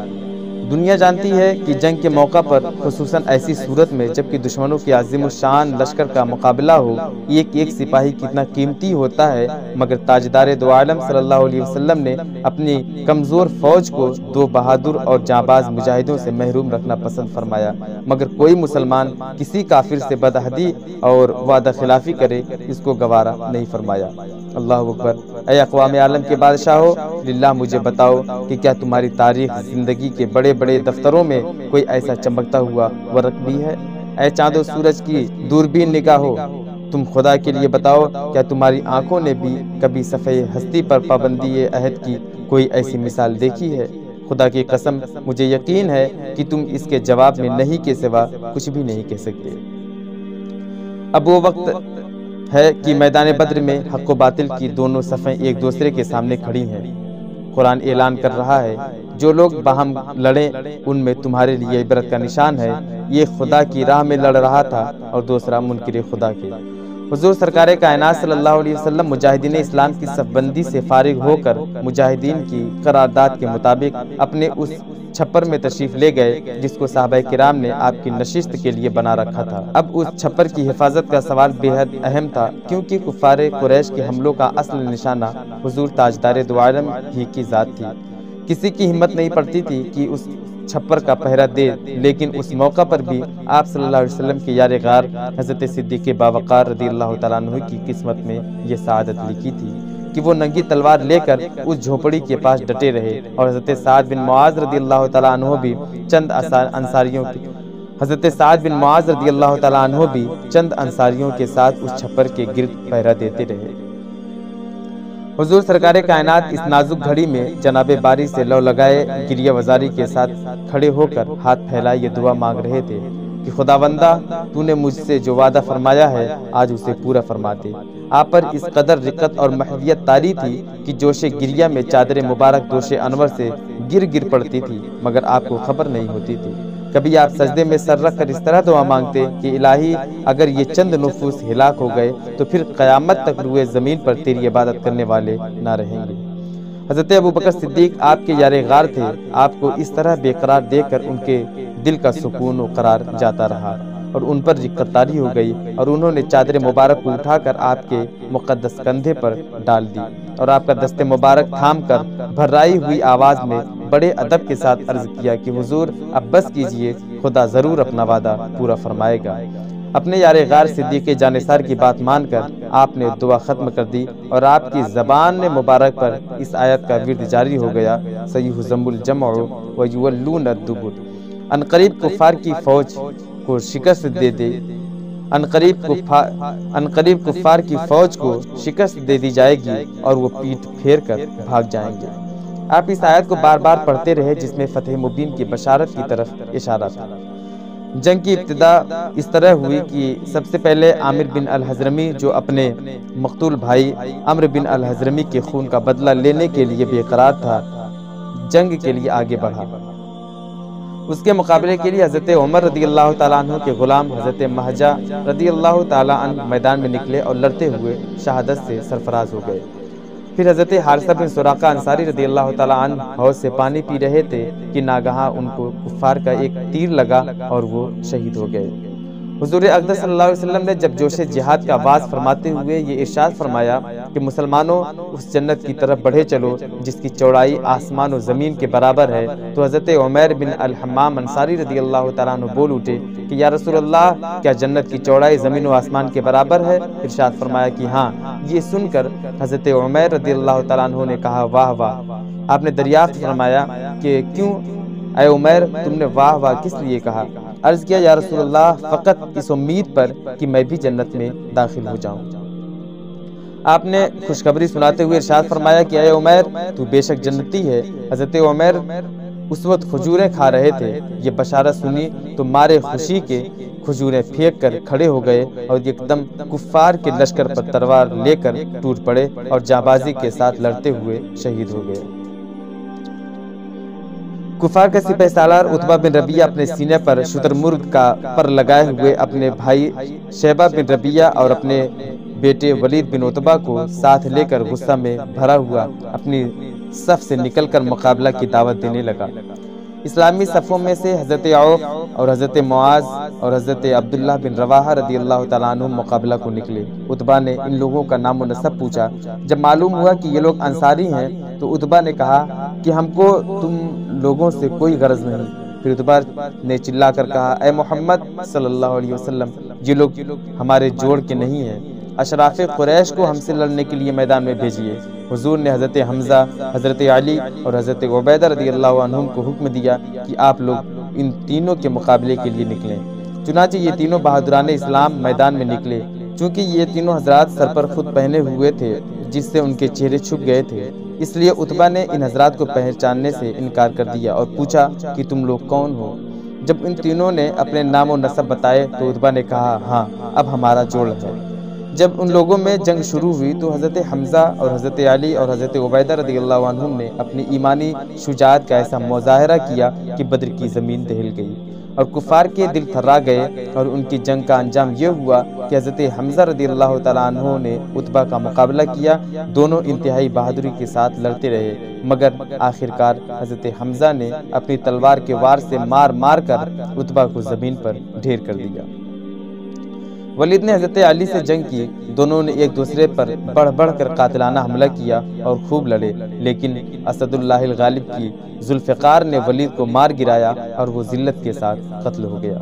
[SPEAKER 1] دنیا جانتی ہے کہ جنگ کے موقع پر خصوصاً ایسی صورت میں جبکہ دشمنوں کے عظیم الشان لشکر کا مقابلہ ہو، ایک ایک سپاہی کتنا قیمتی ہوتا ہے، مگر تاجدار دو عالم صلی اللہ علیہ وسلم نے اپنی کمزور فوج کو دو بہادر اور جانباز مجاہدوں سے محروم رکھنا پسند فرمایا، مگر کوئی مسلمان کسی کافر سے بدعہدی اور وعدہ خلافی کرے اس کو گوارا نہیں فرمایا۔ اللہ اکبر۔ اے اقوام عالم کے بادشاہو، للہ مجھے بتاؤ کہ کیا تمہاری تاریخ زندگی کے بڑے بڑے دفتروں میں کوئی ایسا چمکتا ہوا ورق بھی ہے؟ اے چاند و سورج کی دوربین نگاہو، تم خدا کے لیے بتاؤ کیا تمہاری آنکھوں نے بھی کبھی صفحہ ہستی پر پابندی عہد کی کوئی ایسی مثال دیکھی ہے؟ خدا کی قسم مجھے یقین ہے کہ تم اس کے جواب میں نہیں کے سوا کچھ بھی نہیں کہہ سکتے۔ اب وہ وقت ہے کہ میدان بدر میں حق و باطل کی دونوں صفیں ایک دوسرے کے سامنے کھڑی ہیں۔ قرآن اعلان کر رہا ہے جو لوگ باہم لڑیں ان میں تمہارے لیے عبرت کا نشان ہے، یہ خدا کی راہ میں لڑ رہا تھا اور دوسرا منکر خدا کے۔ حضور سرکار کائنات صلی اللہ علیہ وسلم مجاہدین اسلام کی صف بندی سے فارغ ہو کر مجاہدین کی قرارداد کے مطابق اپنے اس چھپر میں تشریف لے گئے جس کو صحابہ کرام نے آپ کی نشست کے لیے بنا رکھا تھا۔ اب اس چھپر کی حفاظت کا سوال بے حد اہم تھا، کیونکہ کفار قریش کے حملوں کا اصل نشانہ حضور تاجدار دو عالم ہی کی ذات تھی۔ کسی کی ہمت نہیں پڑتی تھی کہ اس چھپر کا پہرا دے، لیکن اس موقع پر بھی آپ صلی اللہ علیہ وسلم کے یار غار حضرت صدیق باوقار رضی اللہ تعالیٰ عنہ کی قسمت میں یہ سعادت لکھی تھی کہ وہ ننگی تلوار لے کر اس جھوپڑی کے پاس ڈٹے رہے، اور حضرت سعد بن معاذ رضی اللہ تعالیٰ عنہ بھی چند انصاریوں کے ساتھ اس چھپر کے گرد پہرا دیتے رہے۔ حضور سرکار کائنات اس نازک گھڑی میں جناب باری سے لو لگائے گریہ وزاری کے ساتھ کھڑے ہو کر ہاتھ پھیلائے یہ دعا مانگ رہے تھے کہ خداوندہ تو نے مجھ سے جو وعدہ فرمایا ہے آج اسے پورا فرما دے۔ آپ پر اس قدر رقت اور محویت طاری تھی کہ جوش گریہ میں چادر مبارک دوش انور سے گر پڑتی تھی، مگر آپ کو خبر نہیں ہوتی تھی۔ کبھی آپ سجدے میں سر رکھ کر اس طرح دعا مانگتے کہ الہی اگر یہ چند نفوس ہلاک ہو گئے تو پھر قیامت تک روئے زمین پر تیری عبادت کرنے والے نہ رہیں گے۔ حضرت ابوبکر صدیق آپ کے یار غار تھے، آپ کو اس طرح بے قرار دیکھ کر ان کے دل کا سکون و قرار جاتا رہا اور ان پر رقت طاری ہو گئی، اور انہوں نے چادر مبارک کو اٹھا کر آپ کے مقدس کندھے پر ڈال دی اور آپ کا دست مبارک تھام کر بھرائی ہوئی آواز میں بڑے ادب کے ساتھ عرض کیا کہ حضور اب بس کیجئے، خدا ضرور اپنا وعدہ پورا فرمائے گا۔ اپنے یار غار صدیق جانثار کی بات مان کر آپ نے دعا ختم کر دی اور آپ کی زبان مبارک پر اس آیت کا ورد جاری ہو گیا، سیہزم الجمع ویولون الدبر۔ عنقریب کفار کی فوج کو شکست دے عنقریب کفار کی فوج کو شکست دے دی جائے گی اور وہ پیٹھ پھیر کر بھاگ جائیں گے۔ آپ اس آیت کو بار بار پڑھتے رہے جس میں فتح مبین کی بشارت کی طرف اشارہ تھا۔ جنگ کی ابتدا اس طرح ہوئی کہ سب سے پہلے عامر بن الحضرمی جو اپنے مقتول بھائی عمرو بن الحضرمی کے خون کا بدلہ لینے کے لیے بے قرار تھا، جنگ کے لیے آگے بڑھا۔ اس کے مقابلے کے لیے حضرت عمر رضی اللہ تعالیٰ عنہ کے غلام حضرت مہجہ رضی اللہ تعالیٰ عنہ میدان میں نکلے اور لڑتے ہوئے شہادت سے سرفراز ہو گئے۔ پھر حضرت حارثہ بن سراقہ انصاری رضی اللہ تعالیٰ عنہ حوض سے پانی پی رہے تھے کہ ناگہاں ان کو کفار کا ایک تیر لگا اور وہ شہید ہو گئے۔ حضور اقدس صلی اللہ علیہ وسلم نے جب جوش جہاد کا آغاز فرماتے ہوئے یہ ارشاد فرمایا کہ مسلمانوں اس جنت کی طرف بڑھے چلو جس کی چوڑائی آسمان و زمین کے برابر ہے، تو حضرت عمیر بن الحمام انصاری رضی اللہ تعالیٰ عنہ بول اٹھے کہ یا رسول اللہ، کیا جنت کی چوڑائی زمین و آسمان کے برابر ہے؟ ارشاد فرمایا کہ ہاں۔ یہ سن کر حضرت عمیر رضی اللہ تعالیٰ عنہ نے کہا واہ واہ۔ آپ نے دریافت فرمایا کہ کیوں اے عمیر، تم نے واہ واہ کس لیے کہا؟ عرض کیا یا رسول اللہ، فقط اس امید پر کہ میں بھی جنت میں داخل ہو جاؤں۔ آپ نے خوشخبری سناتے ہوئے ارشاد فرمایا کہ اے عمیر، تو بے شک جنتی ہے۔ حضرت عمیر اس وقت کھجوریں کھا رہے تھے۔ یہ بشارت سنی تو مارے خوشی کے کھجوریں پھینک کر کھڑے ہو گئے اور ایک دم کفار کے لشکر پر تلوار لے کر ٹوٹ پڑے اور جانبازی کے ساتھ لڑتے ہوئے شہید ہو گئے۔ کفار کا سپہ سالار عتبہ بن ربیعہ اپنے سینے پر شتر مرغ کا پر لگائے ہوئے اپنے بھائی شیبہ بن ربیعہ اور اپنے بیٹے ولید بن عتبہ کو ساتھ لے کر غصہ میں بھرا ہوا اپنی صف سے نکل کر مقابلہ کی دعوت دینے لگا۔ اسلامی صفوں میں سے حضرت عوف اور حضرت معاذ اور حضرت عبداللہ بن رواحہ رضی اللہ تعالیٰ عنہ مقابلہ کو نکلے۔ عتبہ نے ان لوگوں کا نام و نسب پوچھا۔ جب معلوم ہوا کہ یہ لوگ انصاری ہیں تو عتبہ نے کہا کہ ہم کو تم لوگوں سے کوئی غرض نہیں۔ پھر عتبہ نے چلا کر کہا اے محمد صلی اللہ علیہ وسلم، یہ لوگ ہمارے جوڑ کے نہیں ہیں، اشراف قریش کو ہم سے لڑنے کے لیے میدان میں بھیجیے۔ حضور نے حضرت حمزہ، حضرت علی اور حضرت عبیدہ رضی اللہ عنہم کو حکم دیا کہ آپ لوگ ان تینوں کے مقابلے کے لیے نکلیں۔ چنانچہ یہ تینوں بہادران اسلام میدان میں نکلے۔ چونکہ یہ تینوں حضرات سر پر خود پہنے ہوئے تھے جس سے ان کے چہرے چھپ گئے تھے، اس لیے عتبہ نے ان حضرات کو پہچاننے سے انکار کر دیا اور پوچھا کہ تم لوگ کون ہو؟ جب ان تینوں نے اپنے نام و نسب بتائے تو عتبہ نے کہا ہاں، اب ہمارا جوڑ ہے۔ جب ان لوگوں میں جنگ شروع ہوئی تو حضرت حمزہ اور حضرت علی اور حضرت عبیدہ رضی اللہ عنہم نے اپنی ایمانی شجاعت کا ایسا مظاہرہ کیا کہ بدر کی زمین دہل گئی اور کفار کے دل تھرا گئے، اور ان کی جنگ کا انجام یہ ہوا کہ حضرت حمزہ رضی اللہ تعالیٰ عنہ نے عتبہ کا مقابلہ کیا۔ دونوں انتہائی بہادری کے ساتھ لڑتے رہے، مگر آخرکار حضرت حمزہ نے اپنی تلوار کے وار سے مار مار کر عتبہ کو زمین پر ڈھیر کر دیا۔ ولید نے حضرت علی سے جنگ کی۔ دونوں نے ایک دوسرے پر بڑھ بڑھ کر قاتلانہ حملہ کیا اور خوب لڑے، لیکن اسد اللہ الغالب کی ذوالفقار نے ولید کو مار گرایا اور وہ ذلت کے ساتھ قتل ہو گیا۔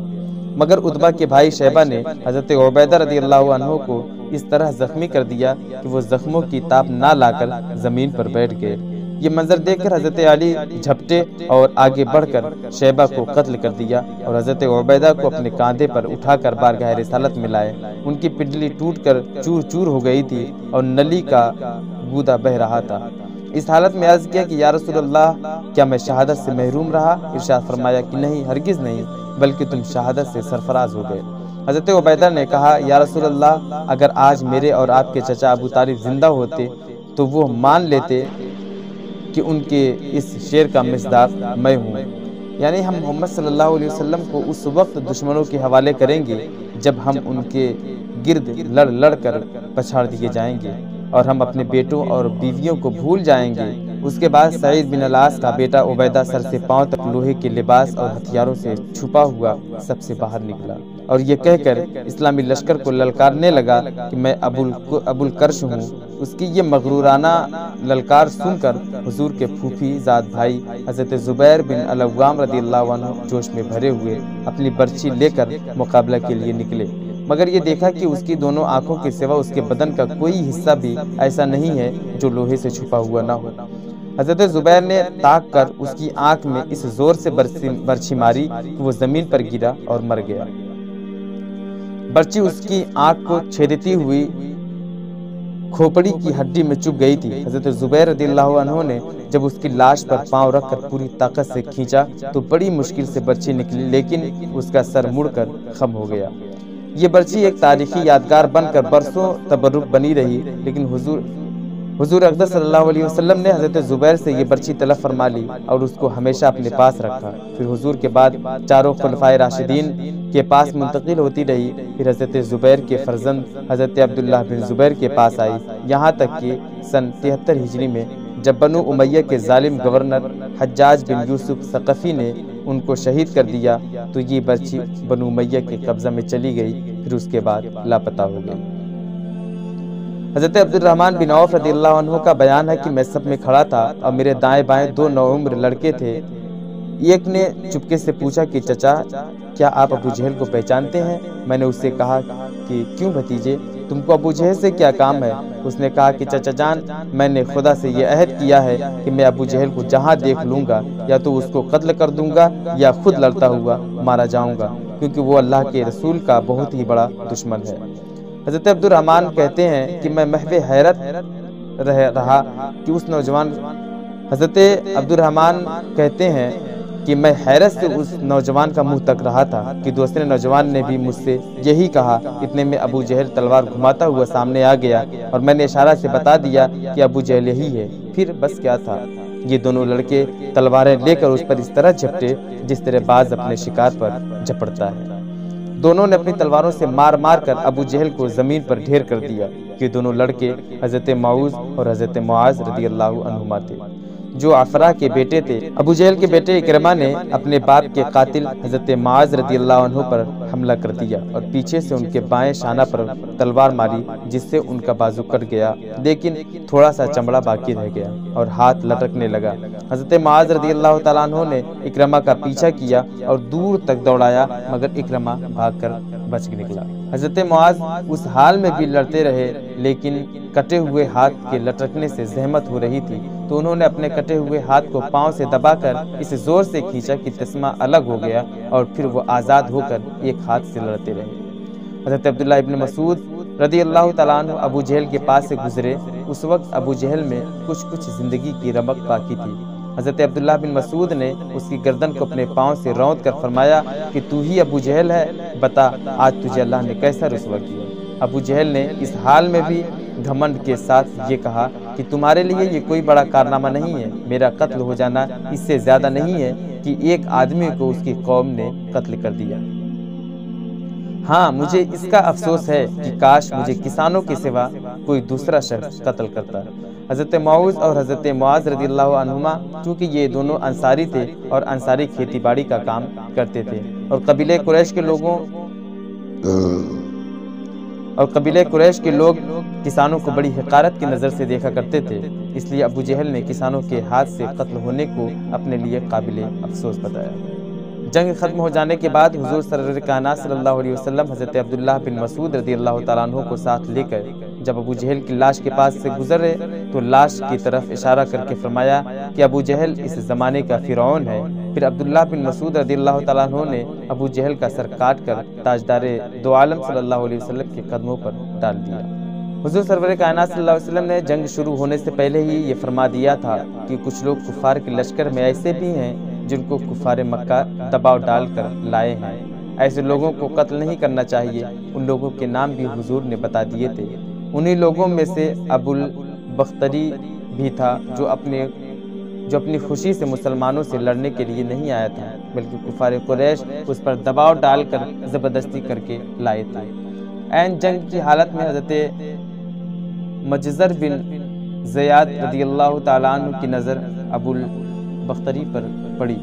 [SPEAKER 1] مگر عتبہ کے بھائی شیبہ نے حضرت عبیدہ رضی اللہ عنہ کو اس طرح زخمی کر دیا کہ وہ زخموں کی تاب نہ لا کر زمین پر بیٹھ گئے۔ یہ منظر دیکھ کر حضرت علی جھپٹے اور آگے بڑھ کر شیبہ کو قتل کر دیا اور حضرت عبیدہ کو اپنے کاندھے پر اٹھا کر بارگاہ رسالت میں لائے۔ ان کی پنڈلی ٹوٹ کر چور چور ہو گئی تھی اور نلی کا گودا بہ رہا تھا۔ اس حالت میں عرض کیا کہ یا رسول اللہ، کیا میں شہادت سے محروم رہا؟ ارشاد فرمایا کہ نہیں، ہرگز نہیں، بلکہ تم شہادت سے سرفراز ہو گئے۔ حضرت عبیدہ نے کہا یا رسول اللہ، اگر آج میرے اور آپ کے چچا ابو طالب زندہ ہوتے تو وہ مان لیتے کہ ان کے اس شعر کا مصداق میں ہوں، یعنی ہم محمد صلی اللہ علیہ وسلم کو اس وقت دشمنوں کے حوالے کریں گے جب ہم ان کے گرد لڑ لڑ کر پچھاڑ دیے جائیں گے اور ہم اپنے بیٹوں اور بیویوں کو بھول جائیں گے۔ اس کے بعد سعید بن العاص کا بیٹا عبیدہ سر سے پاؤں تک لوہے کے لباس اور ہتھیاروں سے چھپا ہوا سب سے باہر نکلا اور یہ کہہ کر اسلامی لشکر کو للکارنے لگا کہ میں ابو الکرش ہوں۔ اس کی یہ مغرورانہ للکار سن کر حضور کے پھوپھی زاد بھائی حضرت زبیر بن العوام رضی اللہ عنہ جوش میں بھرے ہوئے اپنی برچھی لے کر مقابلہ کے لیے نکلے، مگر یہ دیکھا کہ اس کی دونوں آنکھوں کے سوا اس کے بدن کا کوئی حصہ بھی ایسا نہیں ہے جو لوہے سے چھپا ہوا نہ ہو۔ حضرت زبیر نے تاک کر اس کی آنکھ میں اس زور سے برچھی ماری کہ وہ زمین پر گرا اور مر گیا۔ برچی اس کی آنکھ کو چھیدتی ہوئی کھوپڑی کی ہڈی میں چبھ گئی تھی۔ حضرت زبیر رضی اللہ عنہ نے جب اس کی لاش پر پاؤں رکھ کر پوری طاقت سے کھینچا تو بڑی مشکل سے برچی نکلی، لیکن اس کا سر مڑ کر خم ہو گیا۔ یہ برچی ایک تاریخی یادگار بن کر برسوں تبرک بنی رہی، لیکن حضور اقدس صلی اللہ علیہ وسلم نے حضرت زبیر سے یہ برچی طلب فرما لی اور اس کو ہمیشہ اپنے پاس رکھا۔ پھر حضور کے بعد چاروں خلفائے راشدین کے پاس منتقل ہوتی رہی، پھر حضرت زبیر کے فرزند حضرت عبداللہ بن زبیر کے پاس آئی، یہاں تک کہ سن 73 ہجری میں جب بنو امیہ کے ظالم گورنر حجاج بن یوسف ثقفی نے ان کو شہید کر دیا تو یہ برچی بنو امیہ کے قبضہ میں چلی گئی، پھر اس کے بعد لاپتہ ہو گئی۔ حضرت عبد الرحمن بن عوف رضی اللہ عنہ کا بیان ہے کہ میں سب میں کھڑا تھا اور میرے دائیں بائیں 2 نوعمر لڑکے تھے۔ ایک نے چپکے سے پوچھا کہ چچا کیا آپ ابو جہل کو پہچانتے ہیں؟ میں نے اس سے کہا کہ کیوں بھتیجے، تم کو ابو جہل سے کیا کام ہے؟ اس نے کہا کہ چچا جان، میں نے خدا سے یہ عہد کیا ہے کہ میں ابو جہل کو جہاں دیکھ لوں گا یا تو اس کو قتل کر دوں گا یا خود لڑتا ہوا مارا جاؤں گا، کیونکہ وہ اللہ کے رسول کا بہت ہی بڑا دشمن ہے۔ حضرت عبد الرحمن کہتے ہیں کہ میں محو حیرت رہا کہ اس نوجوان حضرت عبد الرحمن کہتے ہیں کہ میں حیرت سے اس نوجوان کا منہ تک رہا تھا کہ دوسرے نوجوان نے بھی مجھ سے یہی کہا۔ اتنے میں ابو جہل تلوار گھماتا ہوا سامنے آ گیا اور میں نے اشارہ سے بتا دیا کہ ابو جہل یہی ہے۔ پھر بس کیا تھا، یہ دونوں لڑکے تلواریں لے کر اس پر اس طرح جھپٹے جس طرح باز اپنے شکار پر جھپٹتا ہے۔ دونوں نے اپنی تلواروں سے مار مار کر ابو جہل کو زمین پر ڈھیر کر دیا۔ یہ دونوں لڑکے حضرت معوذ اور حضرت معاذ رضی اللہ عنہما تھے، جو عفرا کے بیٹے تھے۔ ابو جہل کے بیٹے اکرمہ نے اپنے باپ کے قاتل حضرت معاذ رضی اللہ عنہ پر حملہ کر دیا اور پیچھے سے ان کے بائیں شانہ پر تلوار ماری، جس سے ان کا بازو کٹ گیا، لیکن تھوڑا سا چمڑا باقی رہ گیا اور ہاتھ لٹکنے لگا۔ حضرت معاذ رضی اللہ تعالیٰ عنہ نے اکرمہ کا پیچھا کیا اور دور تک دوڑایا، مگر اکرمہ بھاگ کر بچ نکلا۔ حضرت معاذ اس حال میں بھی لڑتے رہے، لیکن کٹے ہوئے ہاتھ کے لٹکنے سے زحمت ہو رہی تھی، تو انہوں نے اپنے کٹے ہوئے ہاتھ کو پاؤں سے دبا کر اسے زور سے کھینچا کہ تسمہ الگ ہو گیا اور پھر وہ آزاد ہو کر ایک ہاتھ سے لڑتے رہے۔ حضرت عبداللہ ابن مسعود رضی اللہ تعالیٰ عنہ ابو جہل کے پاس سے گزرے۔ اس وقت ابو جہل میں کچھ زندگی کی رمق باقی تھی۔ حضرت عبداللہ بن مسعود نے اس کی گردن کو اپنے پاؤں سے روند کر فرمایا کہ تو ہی ابو جہل ہے، بتا آج تجھے اللہ نے کیسا رسوا کیا۔ ابو جہل نے اس حال میں بھی گھمنڈ کے ساتھ یہ کہا کہ تمہارے لیے یہ کوئی بڑا کارنامہ نہیں ہے، میرا قتل ہو جانا اس سے زیادہ نہیں ہے کہ ایک آدمی کو اس کی قوم نے قتل کر دیا۔ ہاں، مجھے اس کا افسوس ہے کہ کاش مجھے کسانوں کے سوا کوئی دوسرا شخص قتل کرتا۔ حضرت معوذ اور حضرت معاذ رضی اللہ عنہما چونکہ یہ دونوں انصاری تھے اور انصاری کھیتی باڑی کا کام کرتے تھے اور قبیلہ قریش کے لوگ کسانوں کو بڑی حقارت کی نظر سے دیکھا کرتے تھے، اس لیے ابو جہل نے کسانوں کے ہاتھ سے قتل ہونے کو اپنے لیے قابل افسوس بتایا۔ جنگ ختم ہو جانے کے بعد حضور سرور کائنات صلی اللہ علیہ وسلم حضرت عبداللہ بن مسعود رضی اللہ تعالیٰ عنہ کو ساتھ لے کر جب ابو جہل کی لاش کے پاس سے گزرے تو لاش کی طرف اشارہ کر کے فرمایا کہ ابو جہل اس زمانے کا فرعون ہے۔ پھر عبداللہ بن مسعود رضی اللہ تعالیٰ عنہ نے ابو جہل کا سر کاٹ کر تاجدار دو عالم صلی اللہ علیہ وسلم کے قدموں پر ڈال دیا۔ حضور سرور کائنات صلی اللہ علیہ وسلم نے جنگ شروع ہونے سے پہلے ہی یہ فرما دیا تھا کہ کچھ لوگ کفار کے لشکر میں ایسے بھی ہیں جن کو کفار مکہ دباؤ ڈال کر لائے ہیں، ایسے لوگوں کو قتل نہیں کرنا چاہیے۔ ان لوگوں کے نام بھی حضور نے بتا دیے تھے۔ انہی لوگوں میں سے ابو البختری بھی تھا جو اپنی خوشی سے مسلمانوں سے لڑنے کے لیے نہیں آیا تھا، بلکہ کفار قریش اس پر دباؤ ڈال کر زبردستی کر کے لائے تھے۔ عین جنگ کی حالت میں حضرت مجزر بن زیاد رضی اللہ تعالیٰ عنہ کی نظر ابو البختری پر پڑی،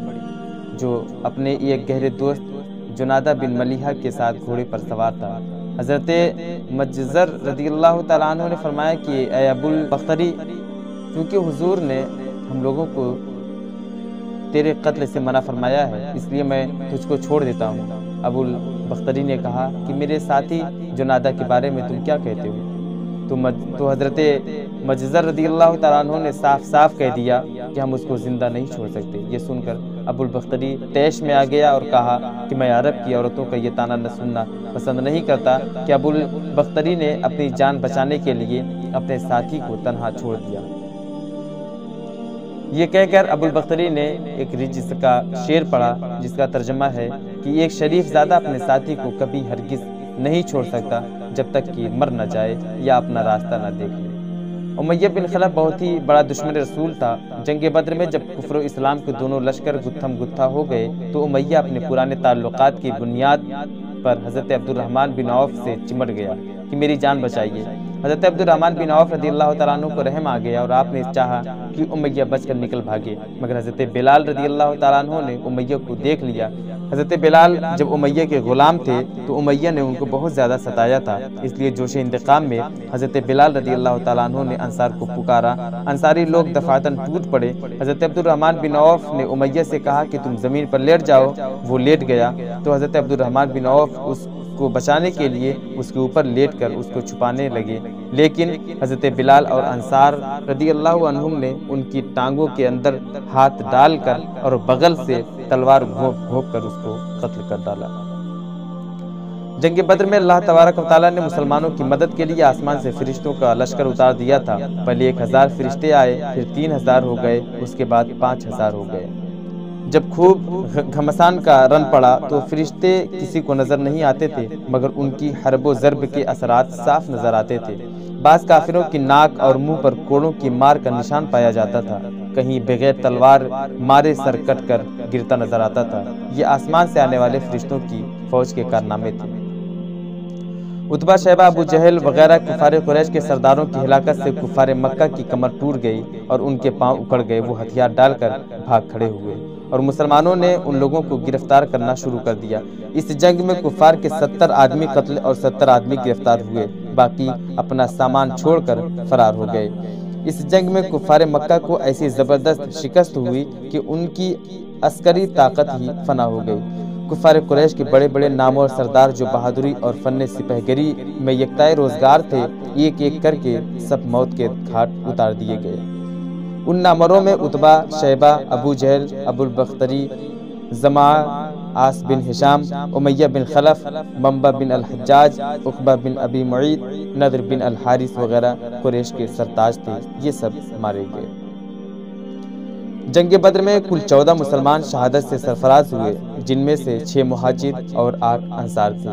[SPEAKER 1] جو اپنے ایک گہرے دوست جنادہ بن ملیحہ کے ساتھ گھوڑے پر سوار تھا۔ حضرت مجزر رضی اللہ تعالیٰ عنہ نے فرمایا کہ اے ابو البختری، کیونکہ حضور نے ہم لوگوں کو تیرے قتل سے منع فرمایا ہے، اس لیے میں تجھ کو چھوڑ دیتا ہوں۔ ابو البختری نے کہا کہ میرے ساتھی جنادہ کے بارے میں تم کیا کہتے ہو؟ تو حضرت مجزر رضی اللہ تعالیٰ عنہ نے صاف صاف کہہ دیا کہ ہم اس کو زندہ نہیں چھوڑ سکتے۔ یہ سن کر ابو البختری طیش میں آ گیا اور کہا کہ میں عرب کی عورتوں کا یہ طعنہ نہ سننا پسند نہیں کرتا کہ ابو البختری نے اپنی جان بچانے کے لیے اپنے ساتھی کو تنہا چھوڑ دیا۔ یہ کہہ کر ابو البختری نے ایک رجس کا شعر پڑھا جس کا ترجمہ ہے کہ ایک شریف زادہ اپنے ساتھی کو کبھی ہرگز نہیں چھوڑ سکتا جب تک کہ مر نہ جائے یا اپنا راستہ نہ دیکھ لے۔ امیہ بن خلف بہت ہی بڑا دشمن رسول تھا۔ جنگ بدر میں جب کفر و اسلام کے دونوں لشکر گتھم گتھا ہو گئے تو امیہ اپنے پرانے تعلقات کی بنیاد پر حضرت عبد الرحمن بن عوف سے چمٹ گیا کہ میری جان بچائیے۔ حضرت عبد الرحمن بن عوف رضی اللہ تعالیٰ عنہ کو رحم آ گیا اور آپ نے چاہا کہ امیہ بچ کر نکل بھاگے، مگر حضرت بلال رضی اللہ تعالیٰ عنہ نے امیہ کو دیکھ لیا۔ حضرت بلال جب امیہ کے غلام تھے تو امیہ نے ان کو بہت زیادہ ستایا تھا، اس لیے جوش انتقام میں حضرت بلال رضی اللہ تعالیٰ عنہ نے انصار کو پکارا۔ انصاری لوگ دفعتاً ٹوٹ پڑے۔ حضرت عبد الرحمن بن عوف نے امیہ سے کہا کہ تم زمین پر لیٹ جاؤ، وہ لیٹ گیا تو حضرت عبد الرحمن بن عوف اس کو بچانے کے لیے اس کے اوپر لیٹ کر اس کو چھپانے لگے، لیکن حضرت بلال اور انصار رضی اللہ عنہم نے ان کی ٹانگوں کے اندر ہاتھ ڈال کر اور بغل سے تلوار گھونپ گھونپ کر اس کو قتل کر ڈالا۔ جنگ بدر میں اللہ تبارک و تعالیٰ نے مسلمانوں کی مدد کے لیے آسمان سے فرشتوں کا لشکر اتار دیا تھا۔ پہلے 1000 فرشتے آئے، پھر 3000 ہو گئے، اس کے بعد 5000 ہو گئے۔ جب خوب گھمسان کا رن پڑا تو فرشتے کسی کو نظر نہیں آتے تھے، مگر ان کی حرب و ضرب کے اثرات صاف نظر آتے تھے۔ بعض کافروں کی ناک اور منہ پر کوڑوں کی مار کا نشان پایا جاتا تھا، کہیں بغیر تلوار مارے سر کٹ کر گرتا نظر آتا تھا۔ یہ آسمان سے آنے والے فرشتوں کی فوج کے کارنامے تھے۔ عتبہ، شیبہ، ابو جہل وغیرہ کفار قریش کے سرداروں کی ہلاکت سے کفار مکہ کی کمر ٹوٹ گئی اور ان کے پاؤں اکڑ گئے۔ وہ ہتھیار ڈال کر بھاگ کھڑے ہوئے اور مسلمانوں نے ان لوگوں کو گرفتار کرنا شروع کر دیا۔ اس جنگ میں کفار کے 70 آدمی قتل اور 70 آدمی گرفتار ہوئے، باقی اپنا سامان چھوڑ کر فرار ہو گئے۔ اس جنگ میں کفار مکہ کو ایسی زبردست شکست ہوئی کہ ان کی عسکری طاقت ہی فنا ہو گئی۔ کفار قریش کے بڑے بڑے نامور سردار جو بہادری اور فن سپہگری میں یکتائے روزگار تھے، ایک ایک کر کے سب موت کے گھاٹ اتار دیے گئے۔ ان ناموروں میں عتبہ، شیبہ، ابو جہل، ابو البختری، زمعہ، عاص بن ہشام، امیہ بن خلف، منبع بن الحجاج، عقبہ بن ابی معیط، نضر بن الحارث وغیرہ قریش کے سرتاج تھے، یہ سب مارے گئے۔ جنگ بدر میں کل 14 مسلمان شہادت سے سرفراز ہوئے، جن میں سے 6 مہاجر اور 8 انصار تھے۔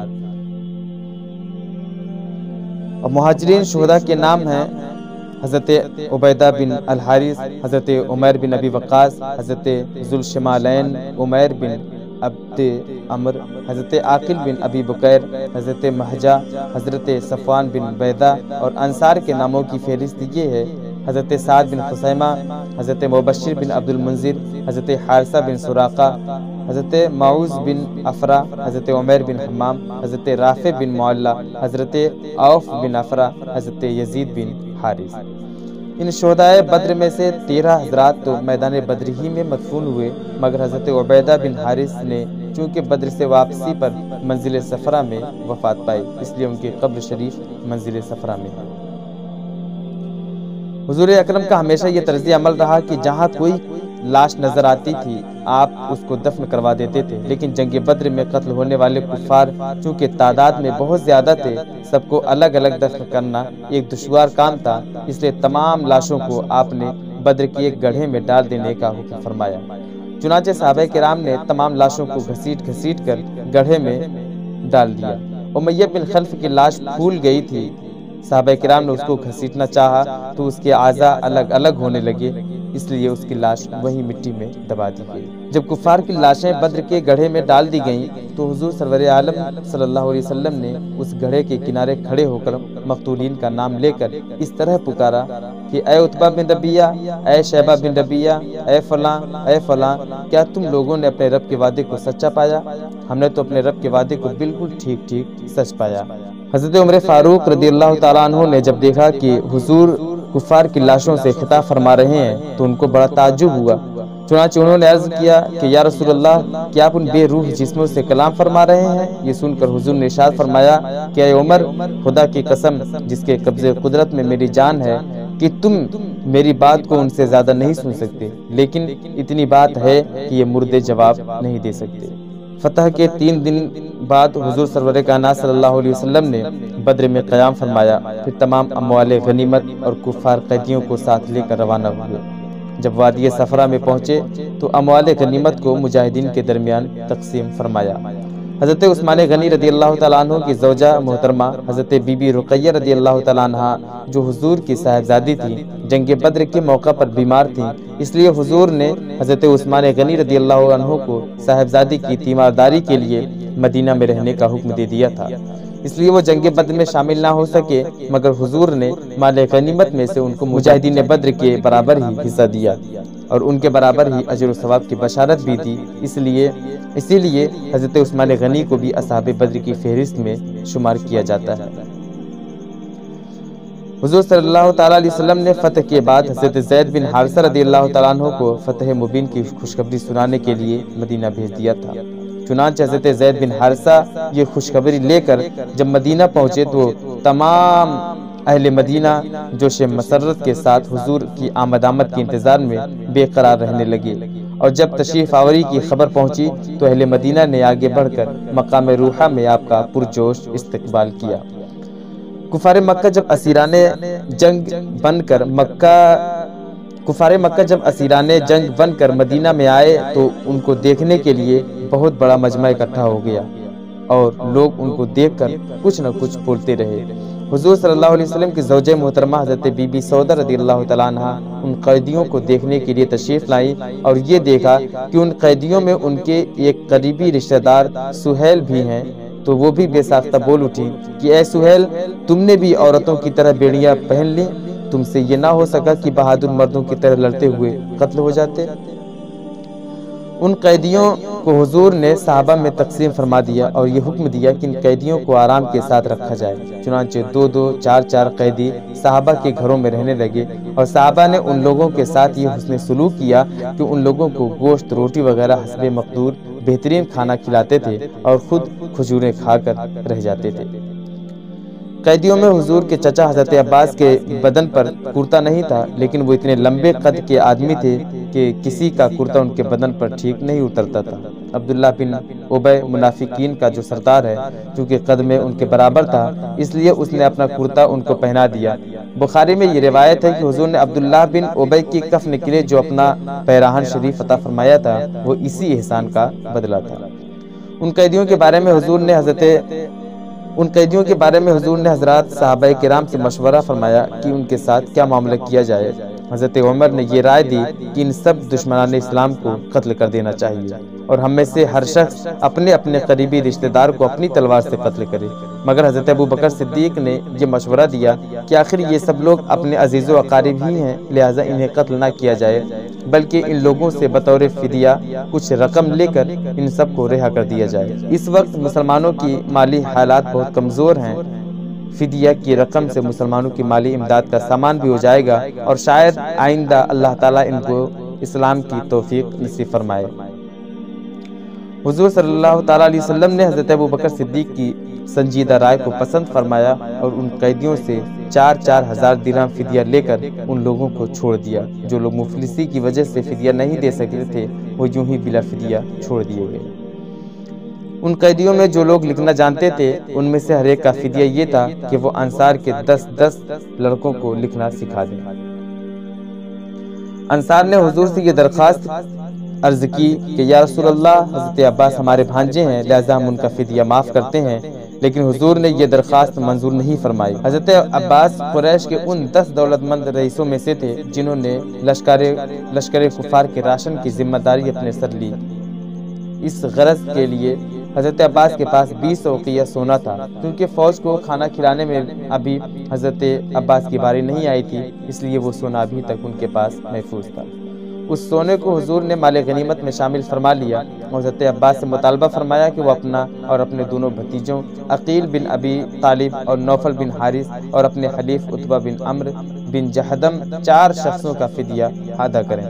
[SPEAKER 1] اور مہاجرین شہداء کے نام ہیں حضرت عبیدہ بن الحارث، حضرت عمیر بن ابی وقاص، حضرت ذوالشمالین عمیر بن عبد عمر، حضرت عاقل بن ابی بکیر، حضرت مہجہ، حضرت صفوان بن بیدہ۔ اور انصار کے ناموں کی فہرست یہ ہے: حضرت سعد بن خثیمہ، حضرت مبشر بن عبد المنذر، حضرت حارثہ بن سراقہ، حضرت معوذ بن افرا، حضرت عمیر بن حمام، حضرت رافع بن معلہ، حضرت عوف بن افرا، حضرت یزید بن حارث۔ ان شہدائے بدر میں سے 13 حضرات تو میدان بدر ہی میں مدفون ہوئے، مگر حضرت عبیدہ بن حارث نے چونکہ بدر سے واپسی پر منزل صفرا میں وفات پائی، اس لیے ان کی قبر شریف منزل صفرا میں ہے۔ حضور اکرم کا ہمیشہ یہ طرز عمل رہا کہ جہاں کوئی لاش نظر آتی تھی آپ اس کو دفن کروا دیتے تھے، لیکن جنگ بدر میں قتل ہونے والے کفار چونکہ تعداد میں بہت زیادہ تھے، سب کو الگ الگ دفن کرنا ایک دشوار کام تھا، اس لیے تمام لاشوں کو آپ نے بدر کی ایک گڑھے میں ڈال دینے کا حکم فرمایا۔ چنانچہ صحابہ کرام نے تمام لاشوں کو گھسیٹ گھسیٹ کر گڑھے میں ڈال دیا۔ امیہ بن خلف کی لاش پھول گئی تھی، صحابہ کرام نے اس کو گھسیٹنا چاہا تو اس کے اعضاء الگ الگ ہونے لگے، اس لیے اس کی لاش وہی مٹی میں دبا دی گئی۔ جب کفار کی لاشیں بدر کے گڑھے میں ڈال دی گئیں تو حضور سرور عالم صلی اللہ علیہ وسلم نے اس گڑھے کے کنارے کھڑے ہو کر مقتولین کا نام لے کر اس طرح پکارا کہ اے عتبہ بن ربیعہ، اے شیبہ بن ربیعہ، اے فلاں، اے فلاں، کیا تم لوگوں نے اپنے رب کے وعدے کو سچا پایا؟ ہم نے تو اپنے رب کے وعدے کو بالکل ٹھیک ٹھیک سچ پایا۔ حضرت عمر فاروق رضی اللہ تعالیٰ عنہ نے جب دیکھا کہ حضور کفار کی لاشوں سے خطاب فرما رہے ہیں تو ان کو بڑا تعجب ہوا۔ چنانچہ انہوں نے عرض کیا کہ یا رسول اللہ، کیا آپ ان بے روح جسموں سے کلام فرما رہے ہیں؟ یہ سن کر حضور نے ارشاد فرمایا کہ اے عمر، خدا کی قسم جس کے قبضے قدرت میں میری جان ہے کہ تم میری بات کو ان سے زیادہ نہیں سن سکتے، لیکن اتنی بات ہے کہ یہ مردے جواب نہیں دے سکتے۔ فتح کے 3 دن بعد حضور سرور کائنات صلی اللہ علیہ وسلم نے بدر میں قیام فرمایا، پھر تمام اموال غنیمت اور کفار قیدیوں کو ساتھ لے کر روانہ ہوئے۔ جب وادی صفرا میں پہنچے تو اموال غنیمت کو مجاہدین کے درمیان تقسیم فرمایا۔ حضرت عثمان غنی رضی اللہ تعالیٰ عنہ کی زوجہ محترمہ حضرت بی بی رقیہ رضی اللہ تعالیٰ عنہ، جو حضور کی صاحبزادی تھی، جنگ بدر کے موقع پر بیمار تھیں، اس لیے حضور نے حضرت عثمان غنی رضی اللہ عنہ کو صاحبزادی کی تیمارداری کے لیے مدینہ میں رہنے کا حکم دے دیا تھا، اس لیے وہ جنگ بدر میں شامل نہ ہو سکے، مگر حضور نے مال غنیمت میں سے ان کو مجاہدین بدر کے برابر ہی حصہ دیا اور ان کے برابر ہی اجر و ثواب کی بشارت بھی دی۔ اسی لیے حضرت عثمان غنی کو بھی اصحاب بدر کی فہرست میں شمار کیا جاتا ہے۔ حضور صلی اللہ تعالیٰ علیہ وسلم نے فتح کے بعد حضرت زید بن حارثہ رضی اللہ تعالیٰ عنہ کو فتح مبین کی خوشخبری سنانے کے لیے مدینہ بھیج دیا تھا۔ چنانچہ حضرت زید بن حارثہ یہ خوشخبری لے کر جب مدینہ پہنچے تو تمام اہل مدینہ جوش مسرت کے ساتھ حضور کی آمد کے انتظار میں بے قرار رہنے لگے، اور جب تشریف آوری کی خبر پہنچی تو اہل مدینہ نے آگے بڑھ کر مقام روحہ میں آپ کا پرجوش استقبال کیا۔ کفار مکہ جب اسیران جنگ بن کر مدینہ میں آئے تو ان کو دیکھنے کے لیے بہت بڑا مجمع اکٹھا ہو گیا اور لوگ ان کو دیکھ کر کچھ نہ کچھ بولتے رہے۔ حضور صلی اللہ علیہ وسلم کی زوجہ محترمہ حضرت بی بی سودہ رضی اللہ تعالیٰ عنہ ان قیدیوں کو دیکھنے کے لیے تشریف لائیں اور یہ دیکھا کہ ان قیدیوں میں ان کے ایک قریبی رشتہ دار سہیل بھی ہیں، تو وہ بھی بے ساختہ بول اٹھی کہ اے سہیل، تم نے بھی عورتوں کی طرح بیڑیاں پہن لی، تم سے یہ نہ ہو سکا کہ بہادر مردوں کی طرح لڑتے ہوئے قتل ہو جاتے؟ ان قیدیوں کو حضور نے صحابہ میں تقسیم فرما دیا اور یہ حکم دیا کہ ان قیدیوں کو آرام کے ساتھ رکھا جائے۔ چنانچہ 2-2 4-4 قیدی صحابہ کے گھروں میں رہنے لگے، اور صحابہ نے ان لوگوں کے ساتھ یہ حسن سلوک کیا کہ ان لوگوں کو گوشت، روٹی وغیرہ حسب مقدور بہترین کھانا کھلاتے تھے اور خود کھجوریں کھا کر رہ جاتے تھے۔ قیدیوں میں حضور کے چچا حضرت عباس کے بدن پر کرتا نہیں تھا، لیکن وہ اتنے لمبے قد کے آدمی تھے کہ کسی کا کرتا ان کے بدن پر ٹھیک نہیں اترتا تھا۔ عبداللہ بن ابی منافقین کا جو سردار ہے، چونکہ قد میں ان کے برابر تھا، اس لیے اس نے اپنا کرتا ان کو پہنا دیا۔ بخاری میں یہ روایت ہے کہ حضور نے عبداللہ بن ابی کی کفن کے لیے جو اپنا پیراہن شریف عطا فرمایا تھا، وہ اسی احسان کا بدلہ تھا۔ ان قیدیوں کے بارے میں حضور نے حضرات صحابہ کرام سے مشورہ فرمایا کہ ان کے ساتھ کیا معاملہ کیا جائے۔ حضرت عمر نے یہ رائے دی کہ ان سب دشمنان اسلام کو قتل کر دینا چاہیے اور ہم میں سے ہر شخص اپنے اپنے قریبی رشتہ دار کو اپنی تلوار سے قتل کرے، مگر حضرت ابوبکر صدیق نے یہ مشورہ دیا کہ آخر یہ سب لوگ اپنے عزیز و اقارب ہی ہیں، لہٰذا انہیں قتل نہ کیا جائے، بلکہ ان لوگوں سے بطور فدیہ کچھ رقم لے کر ان سب کو رہا کر دیا جائے۔ اس وقت مسلمانوں کی مالی حالات بہت کمزور ہیں، فدیہ کی رقم سے مسلمانوں کی مالی امداد کا سامان بھی ہو جائے گا، اور شاید آئندہ اللہ تعالیٰ ان کو اسلام کی توفیق نصیب فرمائے۔ حضور صلی اللہ تعالیٰ علیہ وسلم نے حضرت ابوبکر صدیق کی سنجیدہ رائے کو پسند فرمایا اور ان قیدیوں سے 4-4 ہزار درہم فدیہ لے کر ان لوگوں کو چھوڑ دیا۔ جو لوگ مفلسی کی وجہ سے فدیہ نہیں دے سکتے تھے، وہ یوں ہی بلا فدیہ چھوڑ دیے گئے۔ ان قیدیوں میں جو لوگ لکھنا جانتے تھے، ان میں سے ہر ایک کا فدیہ یہ تھا کہ وہ انصار کے 10 لڑکوں کو لکھنا سکھا دیں۔ انصار نے حضور سے یہ درخواست عرض کی کہ یا رسول اللہ، حضرت عباس ہمارے بھانجے ہیں، لہذا ہم ان کا فدیہ معاف کرتے ہیں، لیکن حضور نے یہ درخواست منظور نہیں فرمائی۔ حضرت عباس قریش کے ان 10 دولت مند رئیسوں میں سے تھے جنہوں نے لشکر کفار کے راشن کی ذمہ داری اپنے سر لی۔ اس غرض کے لیے حضرت عباس کے پاس 20 اوقیہ سونا تھا، کیونکہ فوج کو کھانا کھلانے میں ابھی حضرت عباس کی باری نہیں آئی تھی، اس لیے وہ سونا ابھی تک ان کے پاس محفوظ تھا۔ اس سونے کو حضور نے مال غنیمت میں شامل فرما لیا اور حضرت عباس سے مطالبہ فرمایا کہ وہ اپنا اور اپنے دونوں بھتیجوں عقیل بن ابی طالب اور نوفل بن حارث اور اپنے حلیف عتبہ بن عمرو بن جہدم 4 شخصوں کا فدیہ ادا کریں۔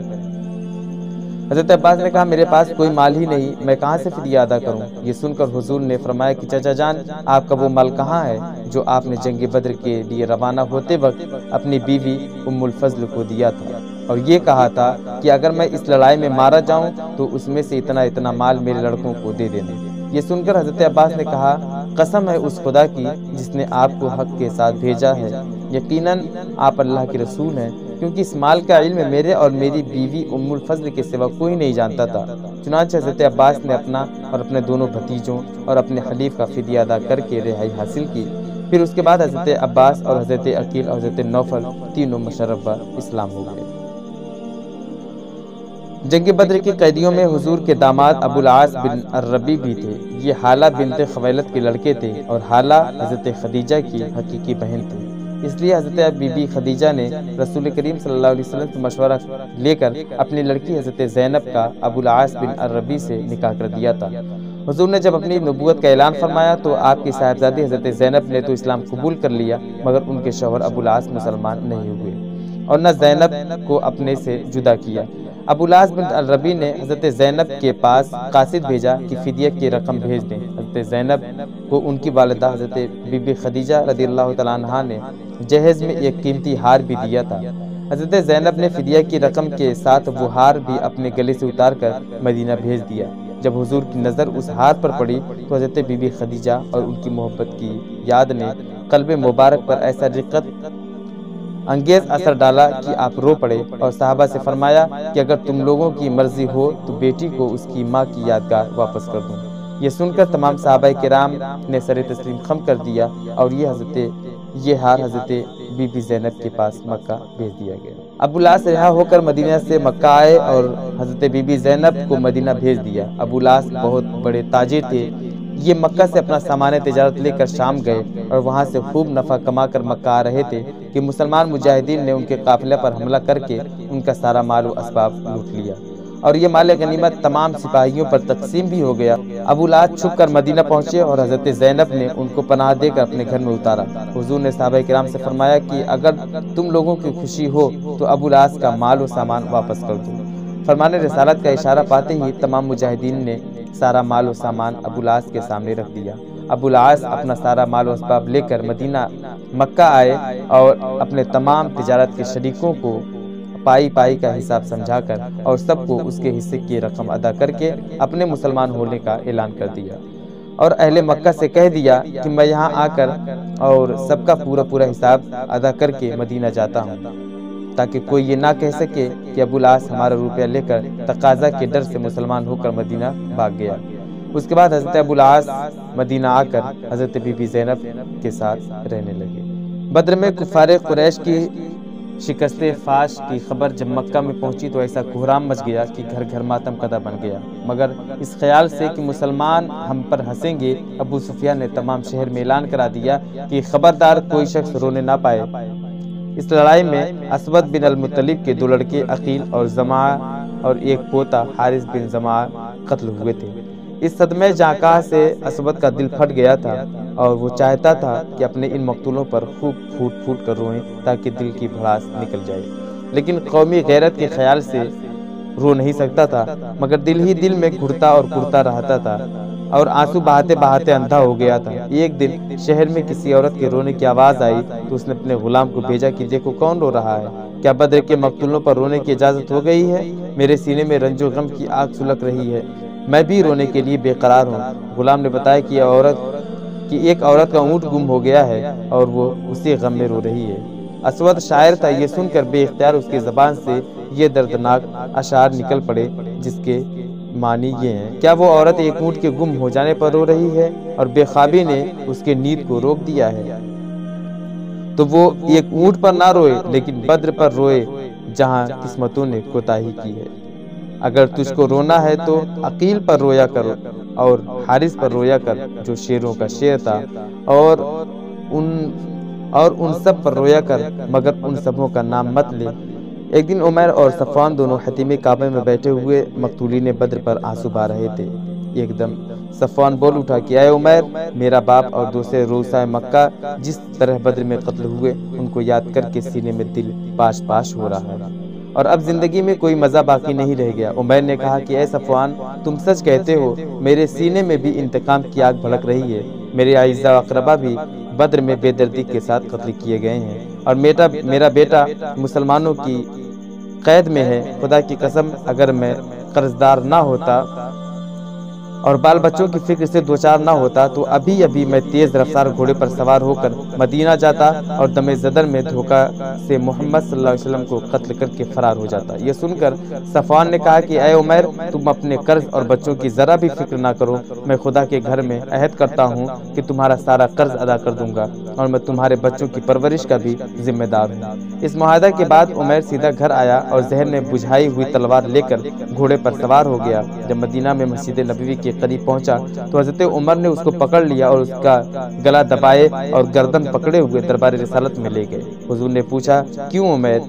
[SPEAKER 1] حضرت عباس نے کہا میرے پاس کوئی مال ہی نہیں، میں کہاں سے فدیہ ادا کروں؟ یہ سن کر حضور نے فرمایا کہ چچا جان، آپ کا وہ مال کہاں ہے جو آپ نے جنگ بدر کے لیے روانہ ہوتے وقت اپنی بیوی ام الفضل کو دیا تھا اور یہ کہا تھا کہ اگر میں اس لڑائی میں مارا جاؤں تو اس میں سے اتنا مال میرے لڑکوں کو دے دینا۔ یہ سن کر حضرت عباس نے کہا قسم ہے اس خدا کی جس نے آپ کو حق کے ساتھ بھیجا ہے، یقیناً آپ اللہ کے رسول ہیں، کیونکہ اس مال کا علم میرے اور میری بیوی ام الفضل کے سوا کوئی نہیں جانتا تھا۔ چنانچہ حضرت عباس نے اپنا اور اپنے دونوں بھتیجوں اور اپنے حلیف کا فدیہ ادا کر کے رہائی حاصل کی۔ پھر اس کے بعد حضرت عباس اور حضرت عقیل اور حضرت نوفل تینوں مشرفہ اسلام ہو گئے۔ جنگ بدر کے قیدیوں میں حضور کے داماد ابو العاص بن الربیع بھی تھے۔ یہ حالہ بنت خویلد کے لڑکے تھے اور حالہ حضرت خدیجہ کی حقیقی بہن تھی۔ اس لیے حضرت بی بی خدیجہ نے رسول کریم صلی اللہ علیہ وسلم سے مشورہ لے کر اپنی لڑکی حضرت زینب کا ابو العاص بن الربیع سے نکاح کر دیا تھا۔ حضور نے جب اپنی نبوت کا اعلان فرمایا تو آپ کی صاحبزادی حضرت زینب نے تو اسلام قبول کر لیا، مگر ان کے شوہر ابو العاص مسلمان نہیں ہوئے اور نہ زینب کو اپنے سے جدا کیا۔ ابو العاص بن الربیع نے حضرت زینب کے پاس قاصد بھیجا کہ فدیہ کی رقم بھیج دیں۔ حضرت زینب کو ان کی والدہ حضرت بی بی خدیجہ رضی اللہ تعالیٰ عنہا نے جہیز میں ایک قیمتی ہار بھی دیا تھا۔ حضرت زینب نے فدیہ کی رقم کے ساتھ وہ ہار بھی اپنے گلے سے اتار کر مدینہ بھیج دیا۔ جب حضور کی نظر اس ہار پر پڑی تو حضرت بی بی خدیجہ اور ان کی محبت کی یاد نے قلب مبارک پر ایسا رقت انگیز اثر ڈالا کہ آپ رو پڑے اور صحابہ سے فرمایا کہ اگر تم لوگوں کی مرضی ہو تو بیٹی کو اس کی ماں کی یادگار واپس کر دوں۔ یہ سن کر تمام صحابہ کرام نے سر تسلیم خم کر دیا اور یہ ہار حضرت بی بی زینب کے پاس مکہ بھیج دیا گیا۔ ابو العاص رہا ہو کر مدینہ سے مکہ آئے اور حضرت بی بی زینب کو مدینہ بھیج دیا۔ ابو العاص بہت بڑے تاجر تھے۔ یہ مکہ سے اپنا سامان تجارت لے کر شام گئے اور وہاں سے خوب نفع کما کر مکہ آ رہے تھے کہ مسلمان مجاہدین نے ان کے قافلے پر حملہ کر کے ان کا سارا مال و اسباب لوٹ لیا اور یہ مال غنیمت تمام سپاہیوں پر تقسیم بھی ہو گیا۔ ابو العاص چھپ کر مدینہ پہنچے اور حضرت زینب نے ان کو پناہ دے کر اپنے گھر میں اتارا۔ حضور نے صحابہ کرام سے فرمایا کہ اگر تم لوگوں کی خوشی ہو تو ابو العاص کا مال و سامان واپس کر دو۔ فرمان رسالت کا اشارہ پاتے ہی تمام مجاہدین نے سارا مال و سامان ابو العاص کے سامنے رکھ دیا۔ ابو العاص اپنا سارا مال و اسباب لے کر مکہ آئے اور اپنے تمام تجارت کے شریکوں کو پائی کا حساب سمجھا کر اور سب کو اس کے حصے کی رقم ادا کر کے اپنے مسلمان ہونے کا اعلان کر دیا اور اہل مکہ سے کہہ دیا کہ میں یہاں آ کر اور سب کا پورا حساب ادا کر کے مدینہ جاتا ہوں، تاکہ کوئی یہ نہ کہہ سکے کہ ابو العاص ہمارا روپیہ لے کر تقاضا کے ڈر سے مسلمان ہو کر مدینہ بھاگ گیا۔ اس کے بعد حضرت ابو العاص مدینہ آ کر حضرت بی بی زینب کے ساتھ رہنے لگے۔ بدر میں کفار قریش کی شکست فاش کی خبر جب مکہ میں پہنچی تو ایسا کوہرام مچ گیا کہ گھر گھر ماتم کدہ بن گیا، مگر اس خیال سے کہ مسلمان ہم پر ہنسیں گے، ابو سفیان نے تمام شہر میں اعلان کرا دیا کہ خبردار کوئی شخص رونے نہ پائے۔ اس لڑائی میں اسود بن المطلب کے دو لڑکے عقیل اور زمعہ اور ایک پوتا حارث بن زمعہ قتل ہوئے تھے۔ اس صدمے جانکاہ سے اسود کا دل پھٹ گیا تھا اور وہ چاہتا تھا کہ اپنے ان مقتولوں پر خوب پھوٹ کر روئیں تاکہ دل کی بھڑاس نکل جائے، لیکن قومی غیرت کے خیال سے رو نہیں سکتا تھا، مگر دل ہی دل میں گھڑتا اور کڑتا رہتا تھا اور آنسو بہاتے بہاتے اندھا ہو گیا تھا۔ ایک دن شہر میں کسی عورت کے رونے کی آواز آئی تو اس نے اپنے غلام کو بھیجا کہ دیکھو کون رو رہا ہے، کیا بدر کے مقتولوں پر رونے کی اجازت ہو گئی ہے؟ میرے سینے میں رنج و غم کی آگ سلگ رہی ہے، میں بھی رونے کے لیے بے قرار ہوں۔ غلام نے بتایا کہ ایک عورت کا اونٹ گم ہو گیا ہے اور وہ اسی غم میں رو رہی ہے۔ اسود شاعر تھا، یہ سن کر بے اختیار اس کی زبان سے یہ دردناک اشعار نکل پڑے جس کے معنی یہ ہیں، کیا وہ عورت ایک اونٹ کے گم ہو جانے پر رو رہی ہے اور بے خوابی نے اس کے نیند کو روک دیا ہے؟ تو وہ ایک اونٹ پر نہ روئے لیکن بدر پر روئے جہاں قسمتوں نے کوتاہی کی ہے۔ اگر تجھ کو رونا ہے تو عقیل پر رویا کرو اور حارث پر رویا کر جو شیروں کا شیر تھا، اور ان سب پر رویا کر مگر ان سبوں کا نام مت لے۔ ایک دن عمیر اور صفوان دونوں حتیم کعبہ میں بیٹھے ہوئے مقتولین بدر پر آنسو بہا رہے تھے۔ ایک دم صفوان بول اٹھا کہ اے عمیر، میرا باپ اور دوسرے روسائے مکہ جس طرح بدر میں قتل ہوئے ان کو یاد کر کے سینے میں دل پاش پاش ہو رہا ہے۔ اور اب زندگی میں کوئی مزہ باقی نہیں رہ گیا۔ عمیر نے کہا کہ اے صفوان، تم سچ کہتے ہو، میرے سینے میں بھی انتقام کی آگ بھڑک رہی ہے۔ میرے اعزاء و اقربا بھی بدر میں بے دردی کے ساتھ قتل کیے گئے ہیں، اور میرا بیٹا مسلمانوں کی قید میں ہے۔ خدا کی قسم، اگر میں قرضدار نہ ہوتا اور بال بچوں کی فکر سے دوچار نہ ہوتا تو ابھی میں تیز رفتار گھوڑے پر سوار ہو کر مدینہ جاتا اور دم زدر میں دھوکہ سے محمد صلی اللہ علیہ وسلم کو قتل کر کے فرار ہو جاتا۔ یہ سن کر صفوان نے کہا کہ اے عمیر، تم اپنے قرض اور بچوں کی ذرا بھی فکر نہ کرو۔ میں خدا کے گھر میں عہد کرتا ہوں کہ تمہارا سارا قرض ادا کر دوں گا، اور میں تمہارے بچوں کی پرورش کا بھی ذمہ دار ہوں۔ اس معاہدہ کے بعد عمیر سیدھا گھر آیا اور ذہن میں بجھائی ہوئی تلوار لے کر گھوڑے پر سوار ہو گیا۔ جب مدینہ میں مسجد نبوی کے قریب پہنچا تو حضرت عمر نے اس کو پکڑ لیا اور اس کا گلا دبائے اور گردن پکڑے ہوئے دربار رسالت میں لے گئے۔ حضور نے پوچھا، کیوں عمیر،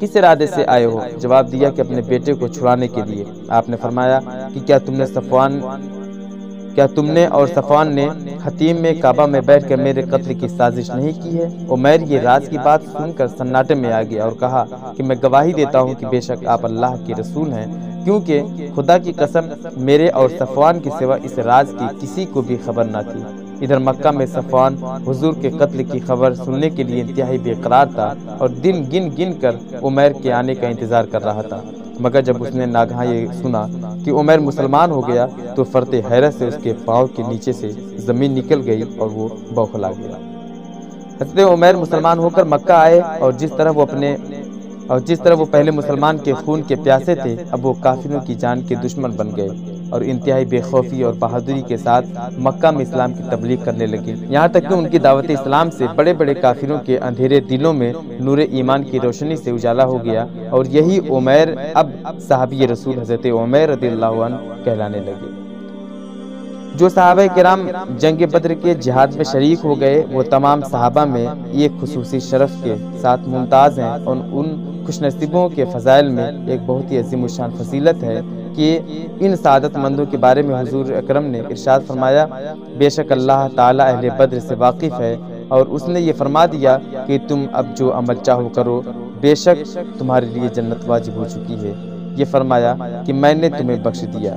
[SPEAKER 1] کس ارادے سے آئے ہو؟ جواب دیا کہ اپنے بیٹے کو چھڑانے کے لیے۔ آپ نے فرمایا کہ کیا تم نے اور صفوان نے حتیم میں کعبہ میں بیٹھ کر میرے قتل کی سازش نہیں کی ہے؟ عمیر یہ راز کی بات سن کر سناٹے میں آ گیا اور کہا کہ میں گواہی دیتا ہوں کہ بے شک آپ اللہ کے رسول ہیں، کیونکہ خدا کی قسم میرے اور صفوان کے سوا اس راز کی کسی کو بھی خبر نہ تھی۔ ادھر مکہ میں صفوان حضور کے قتل کی خبر سننے کے لیے انتہائی بے قرار تھا اور دن گن کر عمیر کے آنے کا انتظار کر رہا تھا، مگر جب اس نے ناگہاں یہ سنا کہ عمیر مسلمان ہو گیا تو فرط حیرت سے اس کے پاؤں کے نیچے سے زمین نکل گئی اور وہ بوکھلا گیا۔ حضرت عمیر مسلمان ہو کر مکہ آئے اور جس طرح وہ پہلے مسلمان کے خون کے پیاسے تھے، اب وہ کافروں کی جان کے دشمن بن گئے اور انتہائی بے خوفی اور بہادری کے ساتھ مکہ میں اسلام کی تبلیغ کرنے لگے، یہاں تک کہ ان کی دعوت اسلام سے بڑے بڑے کافروں کے اندھیرے دلوں میں نور ایمان کی روشنی سے اجالا ہو گیا، اور یہی عمیر اب صحابی رسول حضرت عمیر رضی اللہ عنہ کہلانے لگے۔ جو صحابہ کرام جنگ بدر کے جہاد میں شریک ہو گئے، وہ تمام صحابہ میں ایک خصوصی شرف کے ساتھ ممتاز ہیں، اور ان خوش نصیبوں کے فضائل میں ایک بہت ہی عظیم الشان فضیلت ہے کہ ان سعادت مندوں کے بارے میں حضور اکرم نے ارشاد فرمایا، بے شک اللہ تعالیٰ اہل بدر سے واقف ہے، اور اس نے یہ فرما دیا کہ تم اب جو عمل چاہو کرو، بے شک تمہارے لیے جنت واجب ہو چکی ہے۔ یہ فرمایا کہ میں نے تمہیں بخش دیا۔